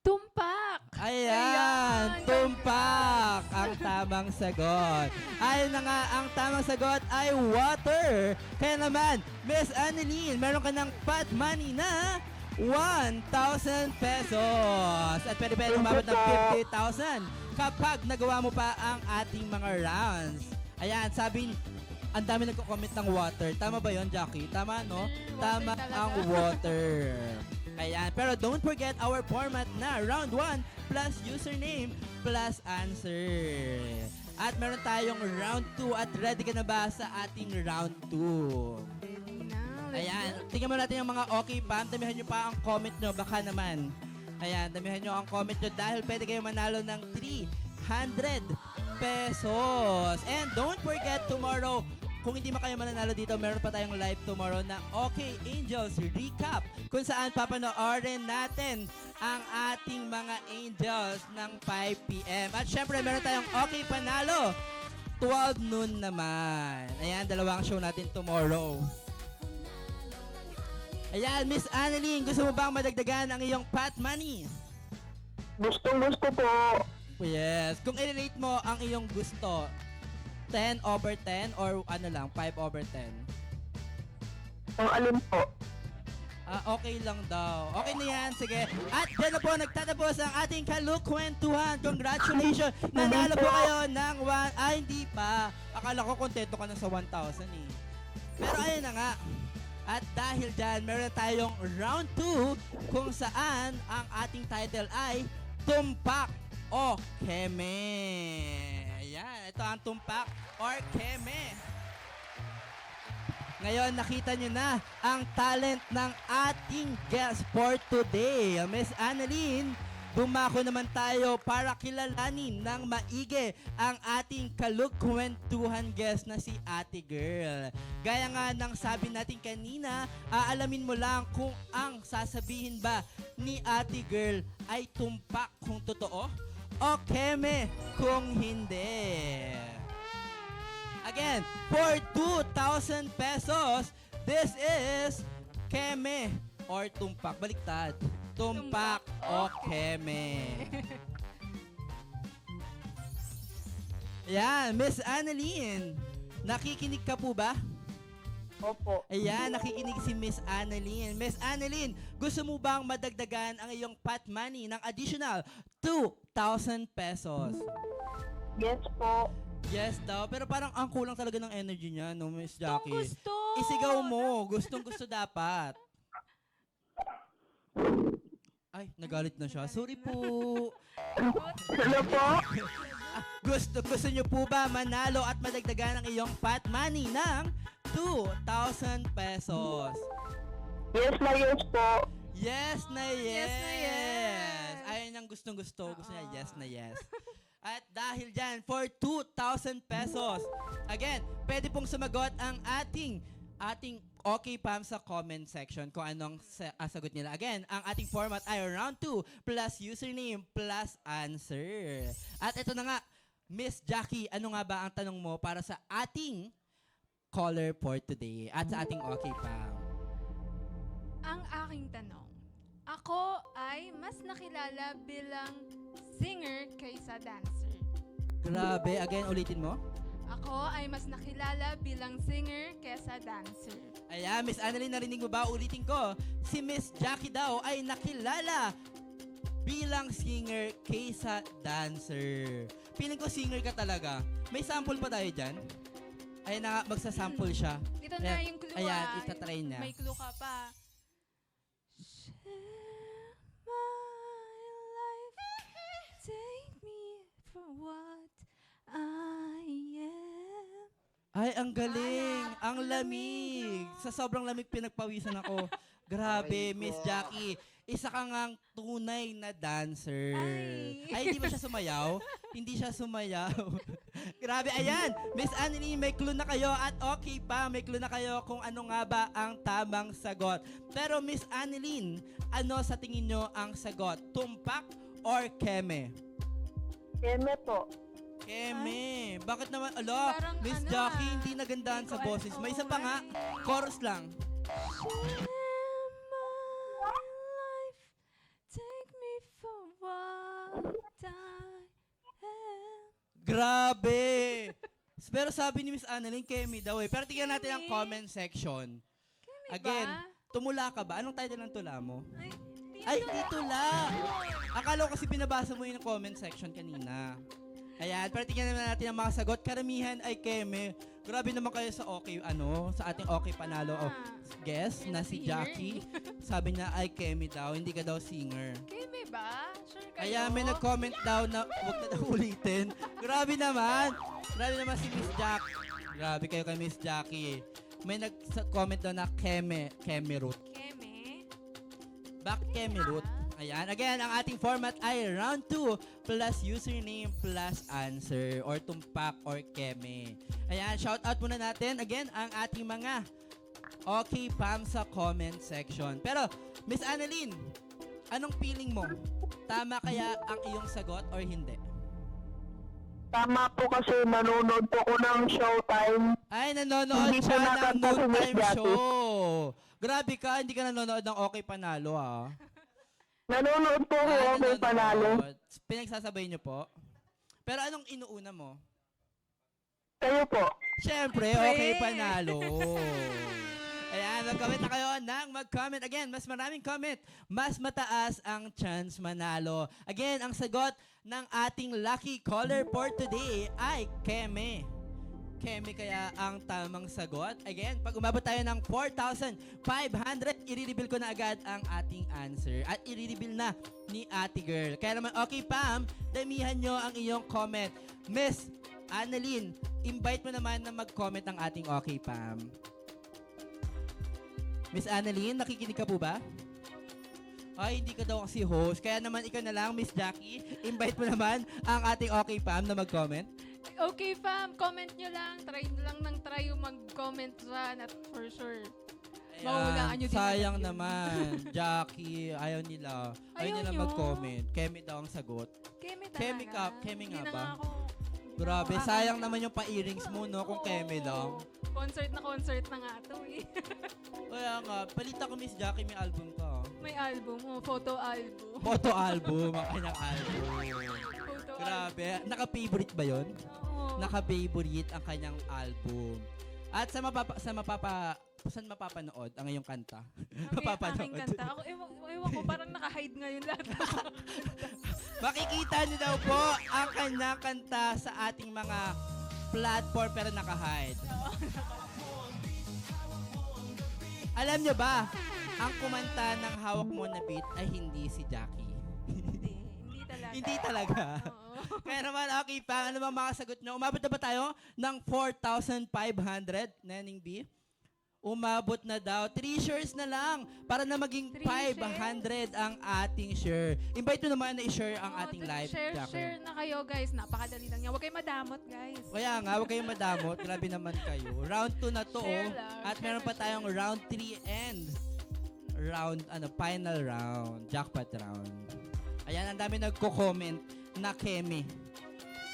Tumpak! Ayan, Ayan, tumpak ang tamang sagot. Ayun na nga, ang tamang sagot ay water. Kaya naman, Miss Annalyn, meron ka ng pot money na 1,000 pesos. At pwede umabot ng 50,000 kapag nagawa mo pa ang ating mga rounds. Ayan, sabi, ang dami nagko-comment ng water. Tama ba yon, Jackie? Tama, no? Water Tama talaga. ang water. Ayan. Pero don't forget our format na round 1 plus username plus answer. At meron tayong round 2 at ready ka na ba sa ating round 2? Ayan. Tingnan mo natin yung mga okay pa. Damihan nyo pa ang comment nyo. Baka naman. Ayan. Damihan nyo ang comment nyo dahil pwede kayo manalo ng 300 pesos. And don't forget tomorrow, kung hindi man kayo mananalo dito, meron pa tayong live tomorrow na Okay Angels Recap kung saan papanoorin natin ang ating mga Angels ng 5 p.m. At syempre, meron tayong Okay Panalo 12 noon naman. Ayan, dalawang show natin tomorrow. Ayan, Miss Annalyn, gusto mo bang madagdagan ang iyong pot money? Gustong-gusto po. Yes. Kung i-rate mo ang iyong gusto, 10 over 10 or ano lang, 5 over 10? Ang alin po. Okay lang daw. Okay na yan, sige. At dyan na po nagtatapos ang ating kalukwentuhan. Congratulations! Nanalo po kayo ng hindi pa. Akala ko kontento ka na sa 1,000 eh. Pero ayun na nga. At dahil dyan, meron tayong round 2 kung saan ang ating title ay Tumpak o Keme. Ayan, ito ang Tumpak or Keme. Ngayon, nakita nyo na ang talent ng ating guest for today. Miss Annalyn, dumako naman tayo para kilalanin ng maigi ang ating kalukwentuhan guest na si Ate Girl. Gaya nga ng sabi natin kanina, aalamin mo lang kung ang sasabihin ba ni Ate Girl ay tumpak kung totoo o keme kung hindi. Again, for 2,000 pesos, this is keme or tumpak. Baliktad. Tumpak o keme. Ayan, Miss Annalyn, nakikinig ka po ba? Opo. Ayan, nakikinig si Miss Annalyn. Miss Annalyn, gusto mo bang madagdagan ang iyong pot money ng additional 2,000 pesos? Yes po. Yes daw, pero parang ang kulang talaga ng energy niya, no, Miss Jackie? Gusto! Isigaw mo, gustong-gusto dapat. Ay, nagalit na siya. Sorry po. Hello po? Gusto nyo po ba manalo at madagdagan ang iyong pot money ng 2,000 pesos? Yes na yes po. Yes na yes. Yes na yes. Ayun ang gustong-gusto. Gusto niya yes na yes. At dahil dyan, for 2,000 pesos, again, pwede pong sumagot ang ating okay Pam sa comment section kung anong sagot nila. Again, ang ating format ay round 2 plus username plus answer. At ito na nga, Miss Jackie, ano nga ba ang tanong mo para sa ating caller for today at sa ating okay Pam? Ang aking tanong, ako ay mas nakilala bilang singer kaysa dancer. Grabe, again, ulitin mo. Ako ay mas nakilala bilang singer kaysa dancer. Ayan, Miss Annalyn, narinig mo ba? Ulitin ko. Si Miss Jackie daw ay nakilala bilang singer kaysa dancer. Feeling ko singer ka talaga. May sample pa tayo dyan? Ayan na nga, magsasample siya. Ito na Ayan, yung clue. ayan, itatry niya. May clue ka pa. Share my life, take me for what I am. Ay, ang galing. Ay, Ang ang lamig. Sa sobrang lamig, pinagpawisan ako. Grabe, Miss Jackie. Isa ka ngang tunay na dancer. Ay, hindi ba siya sumayaw? Hindi siya sumayaw. Grabe, ayan. Miss Annalyn, may clue na kayo. At okay pa, may clue na kayo kung ano nga ba ang tamang sagot. Pero Miss Annalyn, ano sa tingin nyo ang sagot? Tumpak or keme? Keme po. Keme. Bakit naman? Alo, Parang Miss ano Jackie, ah, hindi nagandahan hindi sa ko boses. alam. May isa pa nga. Chorus lang. Share my life, take me for what I am. Grabe! Pero sabi ni Miss Annalyn, Kemi daw eh. Pero tingnan natin ang Kemi? comment section. Kemi Again, ba? tumula ka ba? Anong title ng tula mo? Ay, Ay, hindi tula! Akala ko kasi binabasa mo yung comment section kanina. Ayan, pero tingnan naman natin ang mga sagot. Karamihan ay Keme. Grabe naman kayo sa okay, sa ating okay panalo. Oh, guess na si Singer Jackie. Sabi niya ay Kemi daw, hindi ka daw singer. Kemi ba? Sure kayo? Kaya may nag-comment daw na huwag na daw ulitin. Grabe naman. Grabe naman si Miss Jack. Grabe kayo kay Miss Jackie. May nag-comment daw na Keme root. Kemi? Bakit Keme root? Ayan. Again, ang ating format ay round 2 plus username plus answer or tumpak or Keme. Ayan, shout out muna natin again ang ating mga okay Pam sa comment section. Pero, Miss Annalyn, anong feeling mo? Tama kaya ang iyong sagot or hindi? Tama po kasi nanonood po ko ng Showtime. Ay, nanonood Hindi siya po ng nakanta si Miss noontime Jackie. show. Grabe ka, hindi ka nanonood ng Okay Panalo, ah. Nanonood po ko may panalo. Pinagsasabay niyo po? Pero anong inuuna mo? Kayo po. Siyempre, Okay Panalo. Ayan, mag-comment na kayo ng mag-comment. Again, mas maraming comment, mas mataas ang chance manalo. Again, ang sagot ng ating lucky caller for today ay Keme. Keme kaya ang tamang sagot. Again, pag umabot tayo ng 4,500, i-reveal ko na agad ang ating answer. At i-reveal na ni Ate Girl. Kaya naman, okay Pam, damihan nyo ang iyong comment. Miss Annalyn, invite mo naman na mag-comment ang ating okay Pam. Miss Annalyn, nakikinig ka po ba? Ay, hindi ka daw kasi host. Kaya naman ikaw na lang, Miss Jackie, invite mo naman ang ating okay Pam na mag-comment. Okay, fam. Comment nyo lang. Try nyo lang ng try yung mag-comment dyan at for sure. Mahulaan nyo din sayang agad yun. naman. Jackie, ayaw nila. Ayaw Ayaw nila nyo? mag-comment. Kemi daw ang sagot. Kemi talaga. Kemi ka, Kemi nga Hindi na ba? ako. Grabe, Ah, sayang naman yung pa-earrings mo, no? Kung Oo. Kemi lang. Concert na nga to eh. Kaya nga, palita ko Miss Jackie, may album ka. May album. Oh, photo album. Photo album, ang kanyang album. Photo Grabe. Naka-favorite ba yon? Oo. Naka-favorite ang kanyang album. At saan mapapanood ang iyong kanta? Aking kanta. Ako, ewan ko, parang naka-hide ngayon lahat. Makikita niyo daw po ang kanyang kanta sa ating mga platform pero naka-hide. Alam niyo ba, ang kumanta ng hawak mo na beat ay hindi si Jackie. Hindi talaga. Hindi talaga. Oo. Kaya naman, okay pa. Ano bang makasagot nyo? Umabot na ba tayo ng 4,500, Nening B? Umabot na daw. 3 shares na lang para na maging 3 500 ang ating share. Invite nyo naman na i-share ang Oo, ating dun live. Jackie. Share na kayo, guys. Napakadali lang yan. Huwag kayong madamot, guys. Kaya nga, huwag kayong madamot. Grabe naman kayo. Round 2 na to. Share Oh. lang, At share meron pa na tayong round 3 and final round. Jackpot round. Ayan, ang dami nagko-comment na Keme.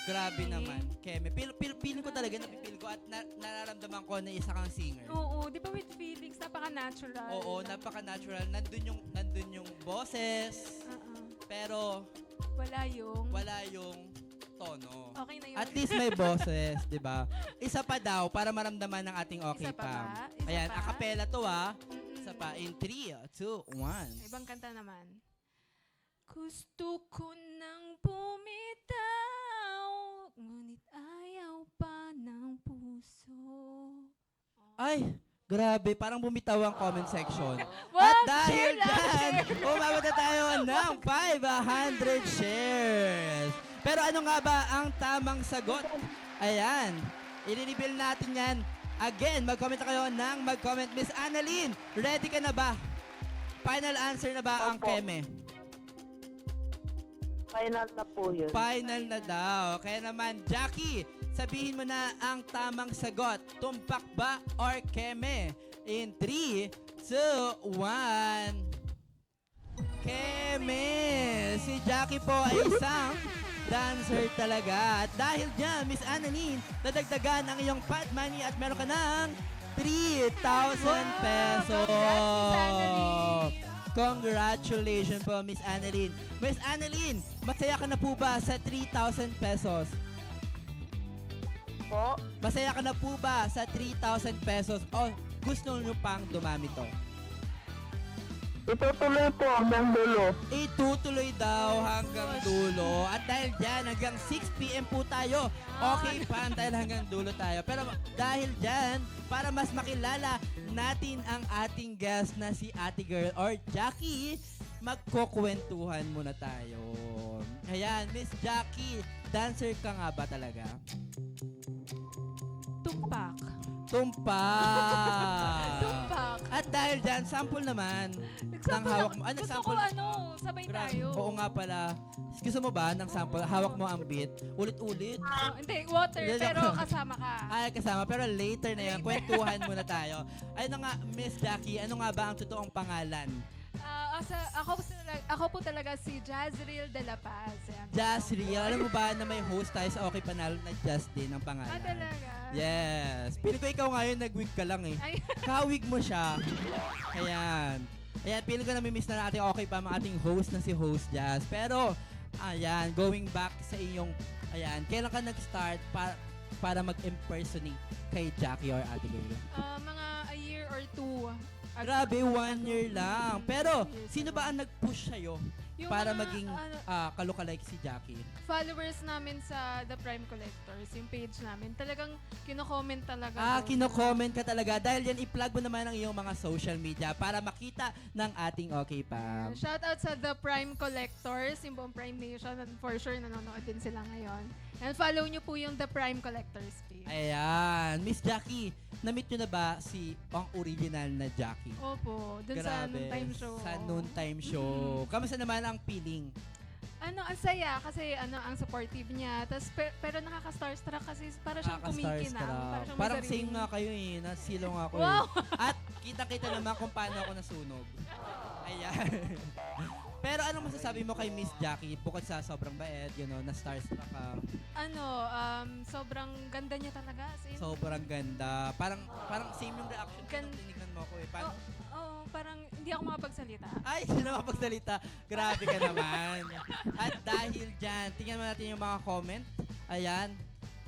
Grabe Okay. naman. Keme. Feeling ko talaga, napipil ko at nararamdaman ko na isa kang singer. Oo, di ba with feelings, napaka-natural. Oo, napaka-natural. Nandun yung boses, Oo. pero Wala yung... wala yung tono. Okay na yun. At least may boses, di ba? Isa pa daw para maramdaman ng ating okay Isa pa pa. ba? Isa Ayan, pa? acapella to ah. Mm-mm. Isa pa, in 3, 2, 1. Ibang kanta naman. Gusto ko nang bumitaw, ngunit ayaw pa ng puso. Ay, grabe, parang bumitaw ang comment section. Wag, At dahil share lang, dyan, umabot na tayo ng 500 shares. Pero ano nga ba ang tamang sagot? Ayan, i-reveal natin yan. Again, mag-comment na kayo ng mag-comment. Miss Annalyn, ready ka na ba? Final answer na ba ang Opo. Keme? Final na po yun. Final na daw. Kaya naman, Jackie, sabihin mo na ang tamang sagot. Tumpak ba or Keme? In 3, 2, 1. Keme! Si Jackie po ay isang dancer talaga. At dahil dyan, Miss Annalyn, nadagdagan ang iyong pot money at meron ka ng 3,000 pesos. Congrats, Miss Annalyn. Congratulations po, Miss Annalyn. Miss Annalyn, masaya ka na po ba sa 3,000 pesos? Po, Masaya ka na po ba sa 3,000 pesos o gusto nyo pang dumami to? itutuloy po hanggang dulo. Itutuloy daw hanggang dulo. At dahil dyan, hanggang 6 p.m. po tayo. Okay pa, dahil hanggang dulo tayo. Pero dahil dyan, para mas makilala natin ang ating guest na si Ate Girl or Jackie, magkukwentuhan muna tayo. Ayan, Miss Jackie, dancer ka nga ba talaga? Tumpak. Tumpak! Tumpak. At dahil dyan, sample naman ng hawak mo. Gusto sample? ko sabay tayo. Oo nga pala. Gusto mo ba ng sample? Hawak mo ang beat. Ulit-ulit. Oh, hindi, water, Joke pero lang. kasama ka. Ay, kasama. Pero later na yan. Kwentuhan muna tayo. Ano nga, Miss Jackie, ano nga ba ang totoong pangalan? Ako po talaga si Jazreel de la Paz. Ayan. Jazreel. Alam mo ba na may host tayo sa Okay Panalo na Jazz din ang pangalan? Ah, talaga? Yes. Pili ko ikaw ngayon, nag-wig ka lang eh. Ay, Kawig mo siya. Ayan. Ayan, pili ko namimiss na natin okay pa mga ating host na si Host Jazz. Pero, ayan, going back sa iyong, ayan, kailan ka nag-start para mag-impersonate kay Jackie or Ate Girl? mga a year or two. Grabe, 1 year lang. Pero, sino ba ang nag-push sa'yo Yung para mga, maging kalukalike si Jackie? Followers namin sa The Prime Collectors, yung page namin, talagang kino-comment talaga. doon. Kino-comment ka talaga. Dahil yan, i-plug mo naman ang iyong mga social media para makita ng ating okay pa. Shout out sa The Prime Collectors, yung buong Prime Nation, and for sure nanonood din sila ngayon. And follow nyo po yung The Prime Collectors page. Ayan. Miss Jackie, na-meet nyo na ba ang original na Jackie? Opo, dun sa noontime show. Sa noontime show. Kamusta naman ang feeling? Ang saya kasi ang supportive niya. Tas, pero nakaka-starstruck kasi para siyang kumikinang. Nakaka-starstruck. Parang same nga kayo eh. Nasilong ako Wow! eh. At kita-kita naman kung paano ako nasunog. Ayan. Pero anong masasabi mo kay Miss Jackie bukod sa sobrang bait, na starstruck ka? Sobrang ganda niya talaga. Sobrang ganda. Parang same yung reaction ko nung tinignan mo ako eh. Paano? Parang hindi ako makapagsalita. Ay, hindi na makapagsalita. Grabe ka naman. At dahil dyan, tingnan natin yung mga comment. Ayan.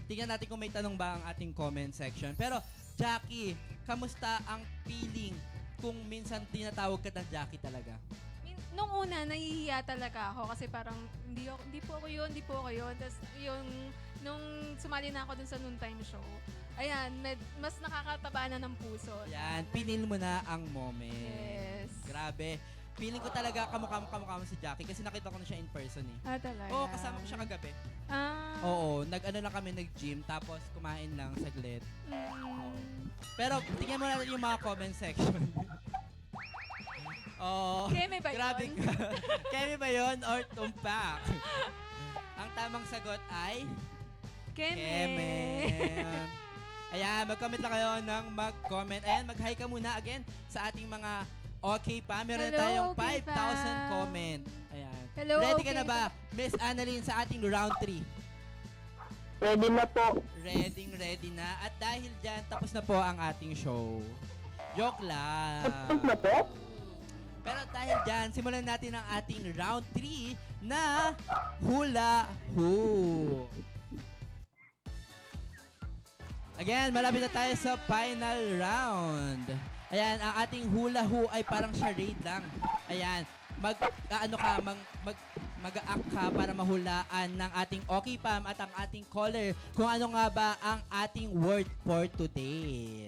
Tingnan natin kung may tanong ba ang ating comment section. Pero, Jackie, kamusta ang feeling kung minsan tinatawag ka ng Jackie talaga? Nung una, nahihiya talaga ako kasi parang hindi po ako yun. Tapos nung sumali na ako dun sa noontime show, ayan, mas nakakataba na ng puso. Ayan, pinil mo na ang moment. Yes. Grabe. feeling ko talaga kamukha mo si Jackie kasi nakita ko na siya in person eh. Ah, talaga? Oo, kasama ko siya kagabi. Ah. Oo, nag-ano lang kami, nag-gym, tapos kumain lang saglit. Pero tingnan mo natin yung mga comment section. Oh, Keme ba grabe yun? ka. Keme ba yun or tumpak? Ang tamang sagot ay Keme. Ayan, mag-comment lang kayo ng mag-comment. Ayan, mag-hi ka muna again sa ating mga okay pa. Meron Hello, tayong okay 5,000 fam. comment. Ayan. Hello, Ready ka okay na ba, Miss Annalyn, sa ating round 3? Ready na po. Ready na. At dahil dyan, tapos na po ang ating show. Joke lang. Tapos na po? Pero dahil dyan, simulan natin ang ating round 3 na Hula Who. Again, malapit na tayo sa final round. Ayan, ang ating Hula Who ay parang charade lang. Ayan, mag-act ka para mahulaan ng ating okay Pam at ang ating caller kung ano nga ba ang ating word for today.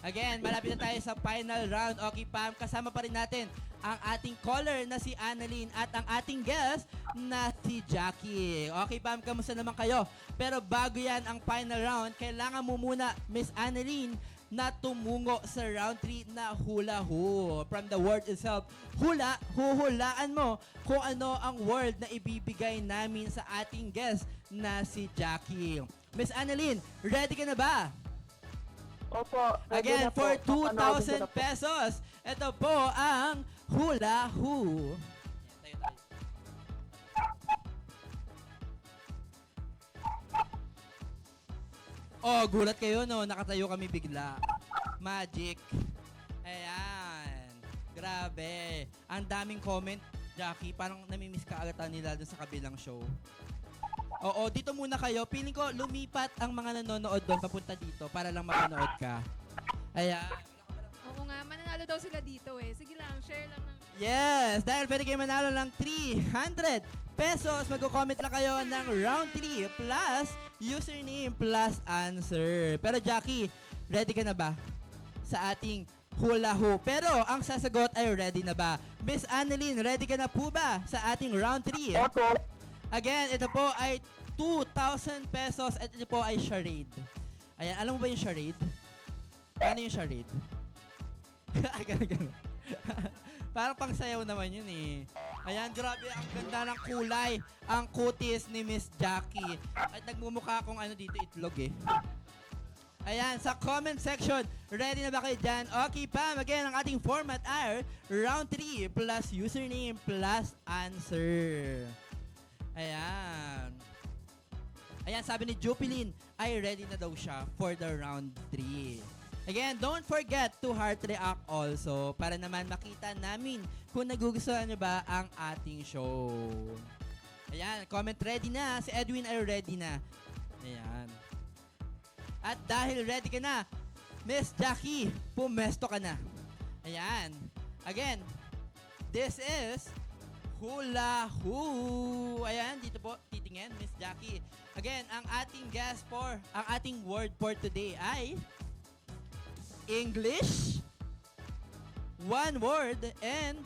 Again, malapit na tayo sa final round. Okay, Pam, kasama pa rin natin ang ating caller na si Annalyn at ang ating guest na si Jackie. Okay, Pam, kamusta naman kayo? Pero bago yan ang final round, kailangan mo muna, Miss Annalyn, na tumungo sa round 3 na hula who. From the word itself, hula, huhulaan mo kung ano ang word na ibibigay namin sa ating guest na si Jackie. Miss Annalyn, ready ka na ba? Opo. Again, ready na po. for Papanoodin ko 2,000 na po. pesos, ito po ang Hula Who. Oh, gulat kayo no, nakatayo kami bigla. Magic. Ayan. Grabe. Ang daming comment, Jackie. Parang namimiss ka agad nila dun sa kabilang show. Oo, dito muna kayo. Feeling ko lumipat ang mga nanonood doon papunta dito para lang mapanood ka. Ayan. Oo nga, mananalo daw sila dito eh. Sige lang, share lang ng... Yes! Dahil pwede kayo manalo ng 300 pesos, magko-comment lang kayo ng round 3 plus username plus answer. Pero Jackie, ready ka na ba sa ating hula who? Pero ang sasagot ay ready na ba? Miss Annalyn, ready ka na po ba sa ating round 3? Opo. Again, ito po ay 2,000 pesos at ito po ay charade. Ayan, alam mo ba yung charade? Ano yung charade? Ganun. Parang pang sayaw naman yun eh. Ayan, grabe, ang ganda ng kulay, ang kutis ni Miss Jackie. At nagmumukha akong ano dito, itlog eh. Ayan, sa comment section, ready na ba kayo dyan? Okay, Pam, again, ang ating format ay round 3 plus username plus answer. Ayan. Ayan, sabi ni Jupilin, ay ready na daw siya for the round 3. Again, don't forget to heart react also para naman makita namin kung nagugustuhan nyo ba ang ating show. Ayan, comment ready na. Si Edwin ay ready na. Ayan. At dahil ready ka na, Miss Jackie, pumesto ka na. Ayan. Again, this is Hula Who. Ayan, dito po, titingin, Miss Jackie. Again, ang ating guest for, ang ating word for today ay English, one word, and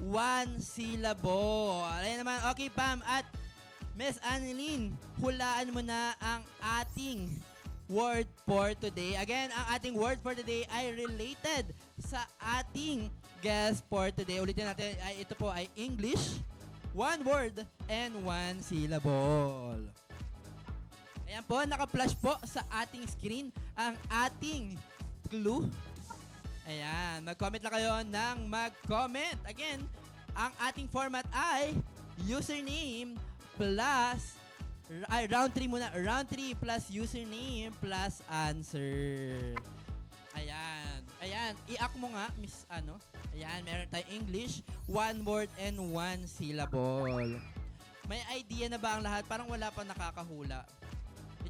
one syllable. Ayan naman, okay, Pam. At Miss Annalyn, hulaan mo na ang ating word for today. Again, ang ating word for today ay related sa ating guest for today. Ulitin natin, ito po ay English, one word, and one syllable. Ayan po, naka-flash po sa ating screen ang ating clue. Ayan, mag-comment lang kayo ng mag-comment. Again, ang ating format ay username plus round 3 muna. Round 3 plus username plus answer. Ayan. Ayan, i-act mo nga, Miss ano. Ayan, meron tayong English, one word and one syllable. May idea na ba ang lahat? Parang wala pa nakakahula.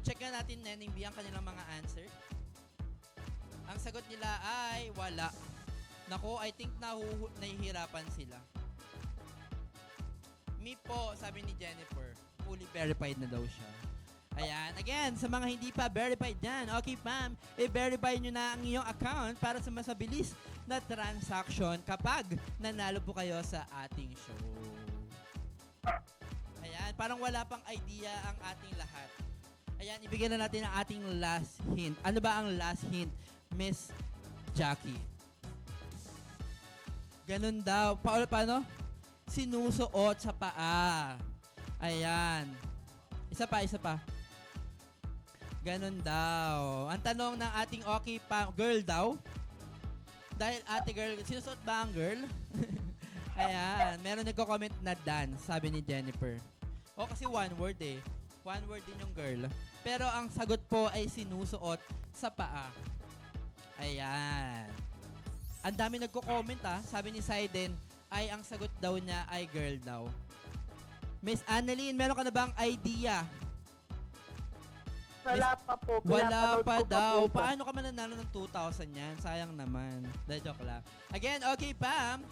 I-check nga natin, Neneng B, ang kanilang mga answer. Ang sagot nila ay wala. Nako, I think nahihirapan sila. Me po, sabi ni Jennifer, fully verified na daw siya. Ayan. Again, sa mga hindi pa verified dyan, okay, Pam, i-verify nyo na ang iyong account para sa mas mabilis na transaction kapag nanalo po kayo sa ating show. Ayan, parang wala pang idea ang ating lahat. Ayan, ibigyan na natin ang ating last hint. Ano ba ang last hint, Miss Jackie? Ganun daw. Paano? Sinusuot sa paa. Ayan. Isa pa. Ganun daw. Ang tanong ng ating okay pa, girl daw. Dahil ate girl, sinusuot ba ang girl? Ayan. Meron nagko-comment na dance, sabi ni Jennifer. O kasi one word eh. One word din yung girl. Pero ang sagot po ay sinusuot sa paa. Ayan. Ang dami nagko-comment ah. Sabi ni Saiden, ay ang sagot daw niya ay girl daw. Miss Annalyn, meron ka na bang idea? Wala pa po. Wala Pinapanood pa ko daw. po ito. Paano ka mananalo ng 2,000 yan? Sayang naman. Dahil joke lang. Again, okay, Pam.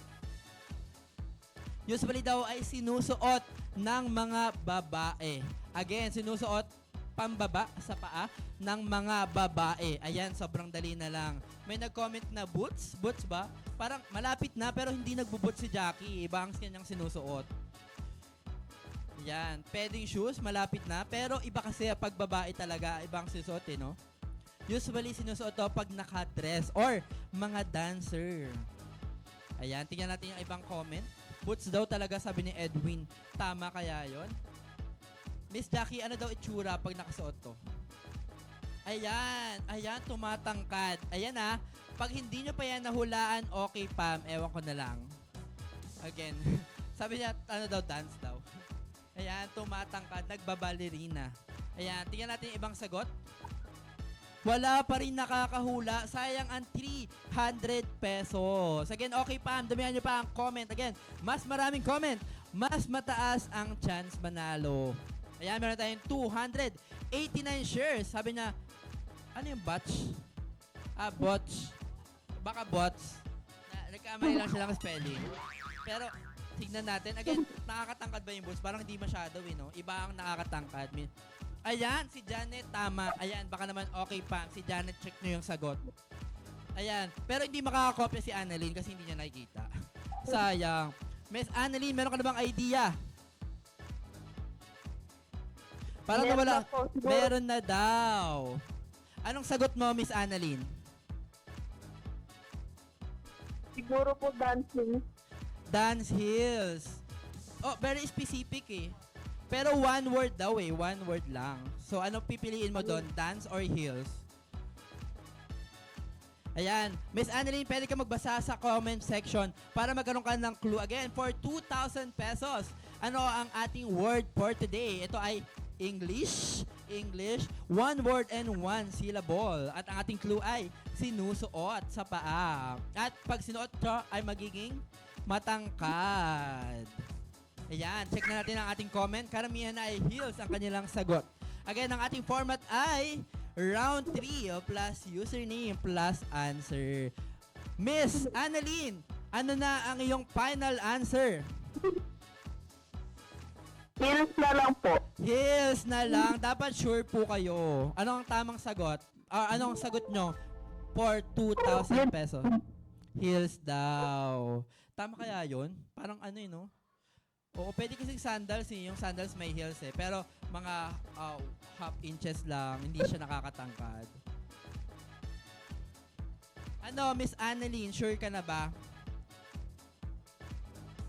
Usually daw ay sinusuot ng mga babae. Again, sinusuot pambaba sa paa ng mga babae. Ayan, sobrang dali na lang. May nag-comment na boots. Boots ba? Parang malapit na pero hindi nagbo-boots si Jackie. Iba ang kanyang sinusuot. Yan. Padding shoes, malapit na. Pero iba kasi pag babae talaga, ibang sinusuot eh, no? Usually sinusuot to pag naka-dress or mga dancer. Ayan, tingnan natin yung ibang comment. Boots daw talaga, sabi ni Edwin. Tama kaya yon? Miss Jackie, ano daw itsura pag nakasuot to? Ayan, tumatangkad. Ayan pag hindi nyo pa yan nahulaan, okay Pam, ewan ko na lang. Again, sabi niya, ano daw, dance daw. Ayan, tumatangkad, nagbabalerina. Ayan, tingnan natin yung ibang sagot. Wala pa rin nakakahula. Sayang ang 300 pesos. Again, okay Pam, damihan nyo pa ang comment. Again, mas maraming comment, mas mataas ang chance manalo. Ayan, meron tayong 289 shares. Sabi niya, ano yung bots? Bots. Baka bots. Nagkamali lang silang spelling. Pero, tignan natin. Again, nakakatangkad ba yung bots? Parang hindi masyado no? Iba ang nakakatangkad. Ayan, si Janet, tama. Ayan, baka naman okay Pam. Si Janet, check nyo yung sagot. Ayan. Pero hindi makakakopya si Annalyn kasi hindi niya nakikita. Sayang. Miss Annalyn, meron ka na bang idea? Parang Meron nawala. na po, siguro. Meron na daw. Anong sagot mo, Miss Annalyn? Siguro po dancing. Dance heels. Oh, very specific eh. Pero one word daw eh. One word lang. So, ano pipiliin mo doon? Dance or heels? Ayan. Miss Annalyn, pwede ka magbasa sa comment section para magkaroon ka ng clue. Again, for 2,000 pesos. Ano ang ating word for today? Ito ay English, one word and one syllable. At ang ating clue ay sinusuot sa paa. At pag sinuot ito ay magiging matangkad. Ayan, check na natin ang ating comment. Karamihan na ay heels ang kanilang sagot. Again, ang ating format ay round 3 plus username plus answer. Miss Annalyn, ano na ang iyong final answer? Heels na lang po. Heels na lang. Dapat sure po kayo. Ano ang tamang sagot? Ano ang sagot nyo for 2,000 pesos? Heels daw. Tama kaya yun? Parang ano no? Oo, pwede kasing sandals eh. Yung sandals may heels eh. Pero mga half inches lang. Hindi siya nakakatangkad. Ano, Miss Annalyn? Sure ka na ba?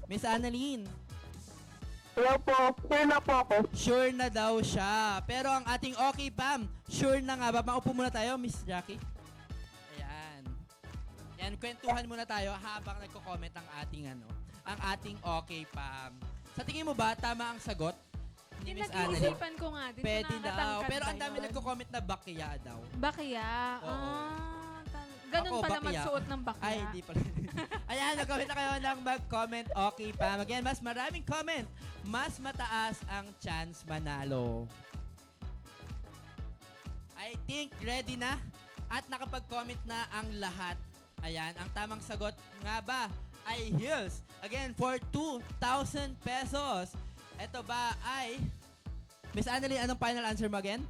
Miss Annalyn? Hello po. Sure na po ako. Sure na daw siya. Pero ang ating okay Pam, sure na nga ba? Maupo muna tayo, Miss Jackie. Ayan. Yan, kwentuhan muna tayo habang nagko-comment ang ating ang ating okay Pam. Sa tingin mo ba tama ang sagot ni Miss Annalyn? Pinag-iisipan ko nga din. Pwede daw. nakakatangkad Pero ba ang dami yun? nagko-comment na bakya daw. Bakya? Oo. Ganun Ako, pala bakya. magsuot ng bakya. Ay, hindi pala. Ayan, nag-comment na kayo ng mag-comment. Okay Pam. Again, mas maraming comment, mas mataas ang chance manalo. I think ready na at nakapag-comment na ang lahat. Ayan, ang tamang sagot nga ba ay heels. Again, for 2,000 pesos. Ito ba ay... Miss Annalyn, anong final answer mo again?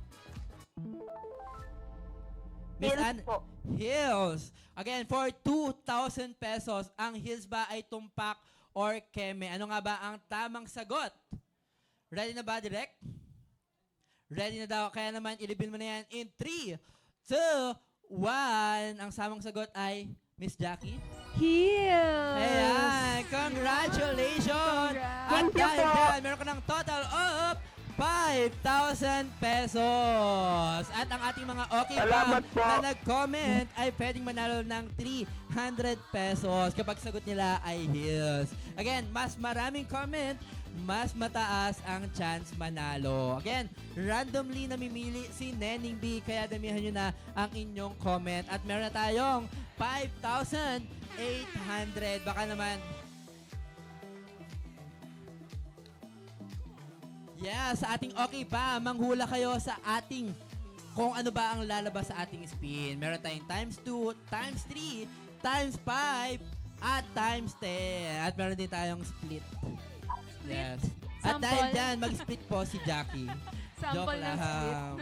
Miss Heels Ann, po. Heels. Again, for 2,000 pesos, ang heels ba ay tumpak or keme? Ano nga ba ang tamang sagot? Ready na ba, Direk? Ready na daw. Kaya naman, ilibin mo na yan in 3, 2, 1. Ang samang sagot ay Miss Jackie. Heels! Ayan, congratulations! At Thank you dahil po. dyan, meron ka ng total of 5,000 pesos. At ang ating mga okay Salamat fam po. na nag-comment ay pwedeng manalo ng 300 pesos kapag sagot nila ay heels. Again, mas maraming comment, mas mataas ang chance manalo. Again, randomly namimili si Nening B, kaya damihan nyo na ang inyong comment. At meron na tayong 5,800. Baka naman, yeah, sa ating okay pa, manghula kayo sa ating kung ano ba ang lalabas sa ating spin. Meron tayong times 2, times 3, times 5, at times 10. At meron din tayong split. Yes. At Sample. dahil dyan, mag-split po si Jackie. Joke Sample ng split. lang.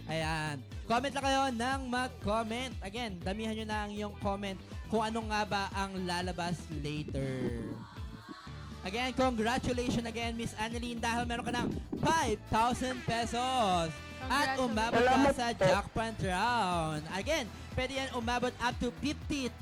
Ayan. Comment lang kayo ng mag-comment. Again, damihan nyo na ang iyong comment kung ano nga ba ang lalabas later. Again, congratulations again, Miss Annalyn, dahil meron ka ng 5,000 pesos. At umabot ka Salamat sa po. jackpot round. Again, pwede yan umabot up to 50,000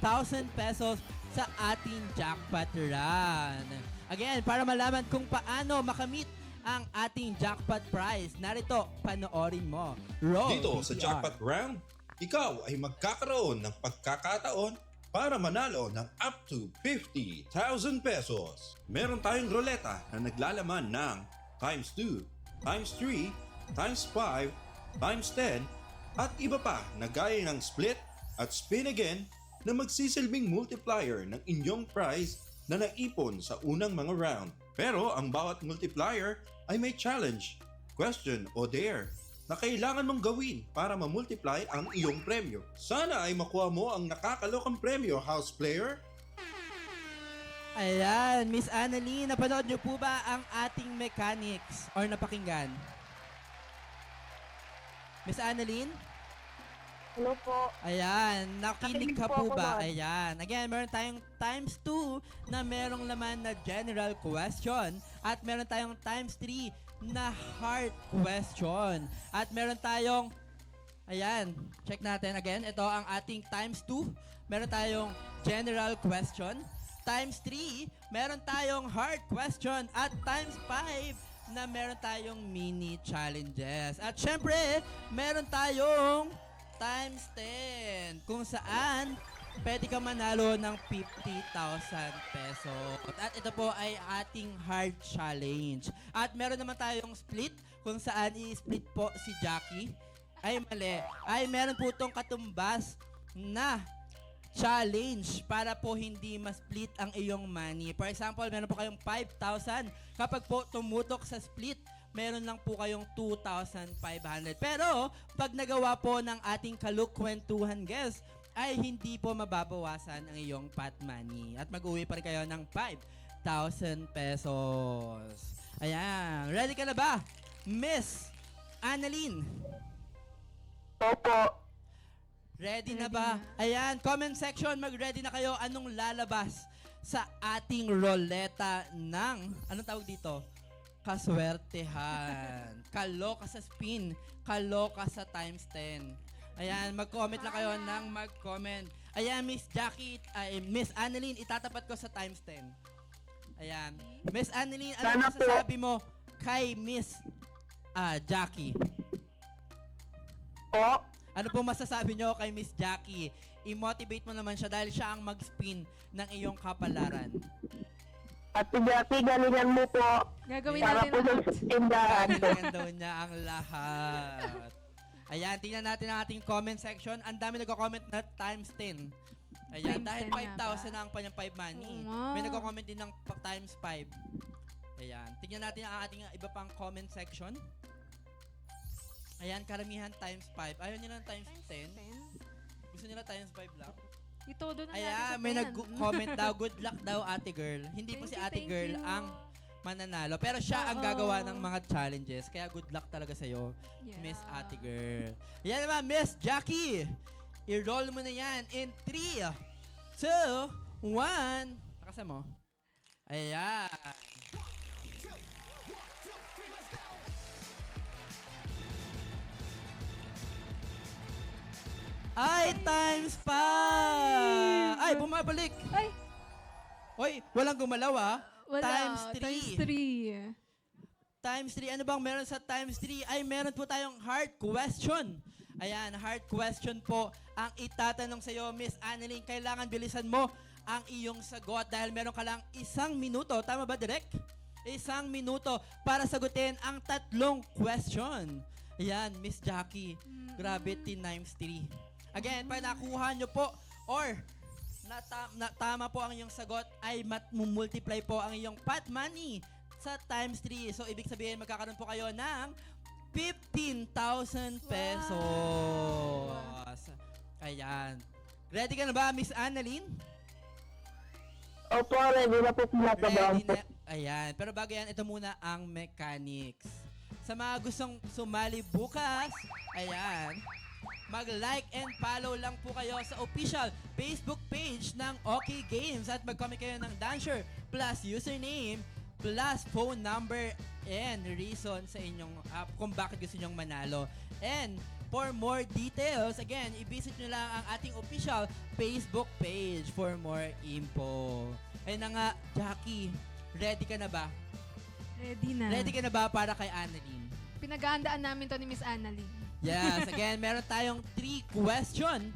pesos sa ating jackpot run. Again, para malaman kung paano makamit ang ating jackpot prize, narito, panoorin mo. Roll Dito sa VTR. jackpot round, ikaw ay magkakaroon ng pagkakataon para manalo ng up to 50,000 pesos. Meron tayong ruleta na naglalaman ng times 2, times 3, times 5, times 10, at iba pa na gaya ng split at spin again na magsisilbing multiplier ng inyong prize na naipon sa unang mga round. Pero ang bawat multiplier ay may challenge, question o dare na kailangan mong gawin para ma-multiply ang iyong premyo. Sana ay makuha mo ang nakakalokang premyo, house player. Ayan, Miss Annalyn, napanood niyo po ba ang ating mechanics or napakinggan? Miss Annalyn? Ano po? Ayan, nakinig Nakinig ka po po ako ba? doon. Ayan, again, meron tayong times 2 na merong laman na general question at meron tayong times 3 na heart question. At meron tayong, ayan, check natin again, ito ang ating times 2, meron tayong general question, times 3, meron tayong heart question, at times 5 na meron tayong mini challenges. At syempre, meron tayong times 10 kung saan pwede ka manalo ng 50,000 pesos. At ito po ay ating hard challenge. At meron naman tayong split kung saan i-split po si Jackie. Ay mali. Ay meron po itong katumbas na challenge para po hindi ma-split ang iyong money. For example, meron po kayong 5,000. Kapag po tumutok sa split, meron lang po kayong 2,500. Pero, pag nagawa po ng ating kalukwentuhan guest, ay hindi po mababawasan ang iyong pot money. At mag-uwi pa rin kayo ng 5,000 pesos. Ayan. Ready ka na ba, Miss Annalyn? Opo. Ready na ba? Ayan, comment section, mag-ready na kayo. Anong lalabas sa ating roleta ng, anong tawag dito? Kaswertehan. Kaloka sa spin. Kaloka sa times 10. Ayan, mag-comment lang kayo ng mag-comment. Ayan, Miss Jackie, Miss Annalyn, itatapat ko sa times 10. Ayan. Miss Annalyn, ano Sana po. masasabi mo kay Miss Jackie? Po. Ano po masasabi nyo kay Miss Jackie? I-motivate mo naman siya dahil siya ang mag-spin ng iyong kapalaran. At Jackie, galingan mo po. Gagawin Para natin po sa lahat. tindahan. Galingan daw niya ang lahat. Ayan, tingnan natin ang ating comment section. Ang dami nagko-comment na times 10. Ayan, Times dahil 10 nga 5,000 na ang kanyang 5 money. Oo nga. May nagko-comment din ng times 5. Ayan, tingnan natin ang ating iba pang comment section. Ayan, karamihan times 5. Ayaw nila ng times 10. Gusto nila times 5 lang. Ito doon na natin Ayan, sa may 10. nag-comment daw, good luck daw ate girl. Hindi po si Thank you, ate thank girl you. ang mananalo. Pero siya ang Oo. gagawa ng mga challenges. Kaya good luck talaga sa'yo, Yeah. Miss Ate Girl. Yan naman, Miss Jackie. I-roll mo na yan in 3, 2, 1. Nakasan mo? Ayan. Ay, times pa! Ay, bumabalik! Ay, Hoy, walang gumalaw ah. wala. Times 3. Times 3. Times 3. Ano bang meron sa times 3? Ay, meron po tayong hard question. Ayan, hard question po ang itatanong sa iyo, Miss Annalyn. Kailangan bilisan mo ang iyong sagot dahil meron ka lang 1 minuto. Tama ba, Direk? 1 minuto para sagutin ang 3 question. Ayan, Miss Jackie. Grabe, times 3. Again, pag nakuha nyo po or tama po ang iyong sagot ay multiply po ang iyong pot money sa times 3. So, ibig sabihin, magkakaroon po kayo ng 15,000 pesos. Ayan. Ready ka na ba, Miss Annalyn? Opo, ready na po pinatabahan Ready po. na. Ayan. Pero bago yan, ito muna ang mechanics. Sa mga gustong sumali bukas, ayan, mag-like and follow lang po kayo sa official Facebook page ng OK Games at mag-comment kayo ng Dancer plus username plus phone number and reason sa inyong kung bakit gusto nyong manalo. And for more details, again, i-visit nyo lang ang ating official Facebook page for more info. Ayun na nga, Jackie, ready ka na ba? Ready na. Ready ka na ba para kay Annalyn? Pinaghahandaan namin to ni Miss Annalyn. Yes, again, meron tayong 3 question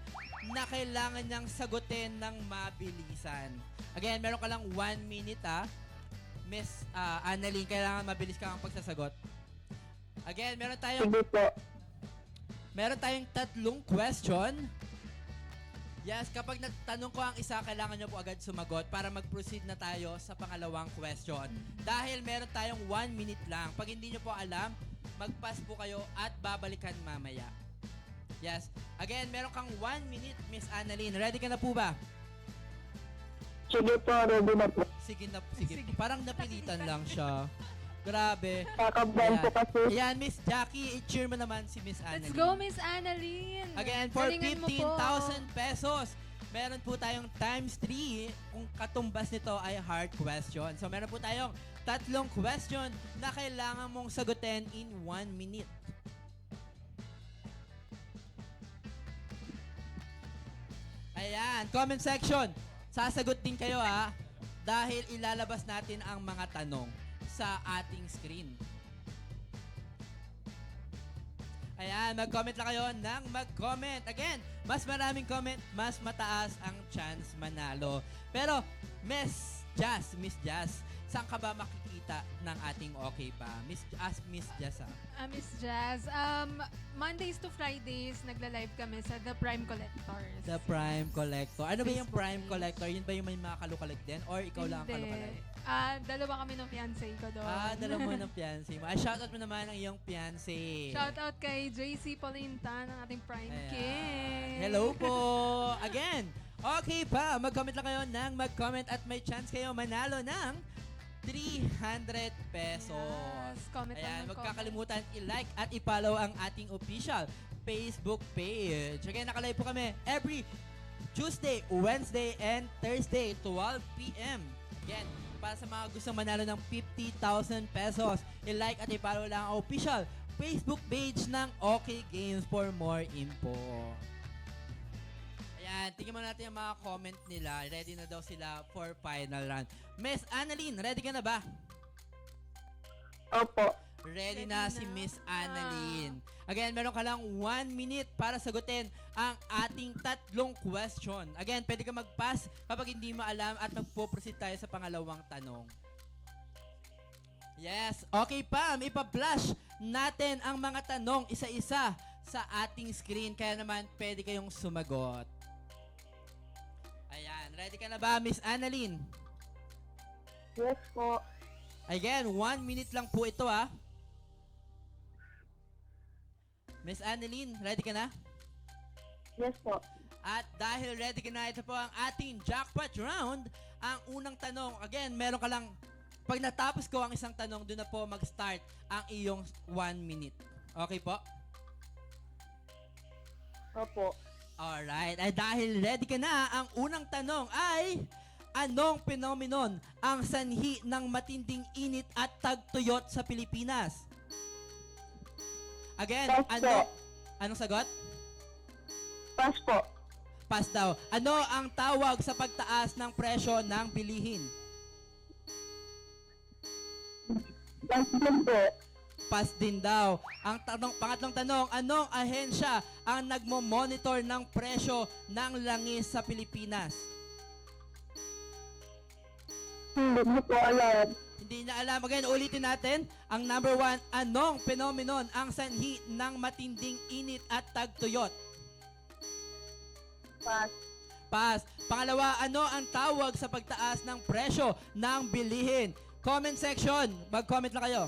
na kailangan niyang sagutin ng mabilisan. Again, meron ka lang 1 minute Miss Annalyn, kailangan mabilis ka ang pagsasagot. Again, meron tayong Sige po. 3 question. Yes, kapag natanong ko ang isa, kailangan nyo po agad sumagot para mag-proceed na tayo sa pangalawang question. Dahil meron tayong 1 minute lang. Pag hindi nyo po alam, mag-pass po kayo at babalikan mamaya. Yes. Again, meron kang 1 minute, Miss Annalyn. Ready ka na po ba? Sige po, ready na po. Sige na, sige. Parang napilitan lang siya. Grabe. Kakabahan po kasi. Ayan, Miss Jackie, i-cheer mo naman si Miss Annalyn. Let's go, Miss Annalyn. Again, for Galingan mo po. 15,000 pesos, meron po tayong times 3. Kung katumbas nito ay hard question. So, meron po tayong 3 question na kailangan mong sagutin in 1 minute. Ayan, comment section. Sasagot din kayo dahil ilalabas natin ang mga tanong sa ating screen. Ayan, mag-comment lang kayo ng mag-comment. Again, mas maraming comment, mas mataas ang chance manalo. Pero, Miss Jazz, saan ka ba makikita ng ating okay pa? Miss Jazz, Miss Jazz, Mondays to Fridays, nagla-live kami sa The Prime Collectors. The Prime Collector. Ano ba yung Facebook Prime page. Collector? Yun ba yung may mga kalukalag din? Or ikaw lang ang kalukalag? Dalawa kami ng fiancé ko doon. Dala mo ng fiancé mo. Shoutout mo naman ang iyong fiancé. Shoutout kay JC Polinta ng ating Prime Ayan. King. Hello po! Again, okay pa, mag-comment lang kayo ng mag-comment at may chance kayo manalo ng 300 pesos. Yes, comment lang Ayan, ng huwag comment. kakalimutan i-like at i-follow ang ating official Facebook page. Again, nakalive po kami every Tuesday, Wednesday, and Thursday, 12 p.m. Again, para sa mga gustong manalo ng 50,000 pesos, i-like at i-follow lang ang official Facebook page ng OK Games for more info. Ayan, tingnan mo natin yung mga comment nila. Ready na daw sila for final round. Miss Annalyn, ready ka na ba? Opo. Ready Ready na na. si Miss Annalyn. Again, meron ka lang 1 minute para sagutin ang ating 3 question. Again, pwede ka mag-pass kapag hindi mo alam at magpo-proceed tayo sa pangalawang tanong. Yes. Okay, Pam. Ipa-flash natin ang mga tanong isa-isa sa ating screen. Kaya naman, pwede kayong sumagot. Ayan. Ready ka na ba, Miss Annalyn? Yes po. Again, 1 minute lang po ito, Miss Annalyn, ready ka na? Yes po. At dahil ready ka na, ito po ang ating jackpot round. Ang unang tanong, again, meron ka lang Pag natapos ko ang isang tanong, doon na po mag-start ang iyong 1 minute. Okay po? Opo. Alright. Ay dahil ready ka na, ang unang tanong ay, anong phenomenon ang sanhi ng matinding init at tagtuyot sa Pilipinas? Again, Pass po. anong sagot? Pass po. Pass daw. Ano ang tawag sa pagtaas ng presyo ng bilihin? Pass din po. Pass din daw. Ang pangatlong tanong, anong ahensya ang nagmo-monitor ng presyo ng langis sa Pilipinas? Hindi mo po alam. Hindi na alam. Again, ulitin natin. Ang number 1, anong phenomenon ang sanhi ng matinding init at tagtuyot? Pass. Pass. Pangalawa, ano ang tawag sa pagtaas ng presyo ng bilihin? Comment section. Mag-comment lang kayo.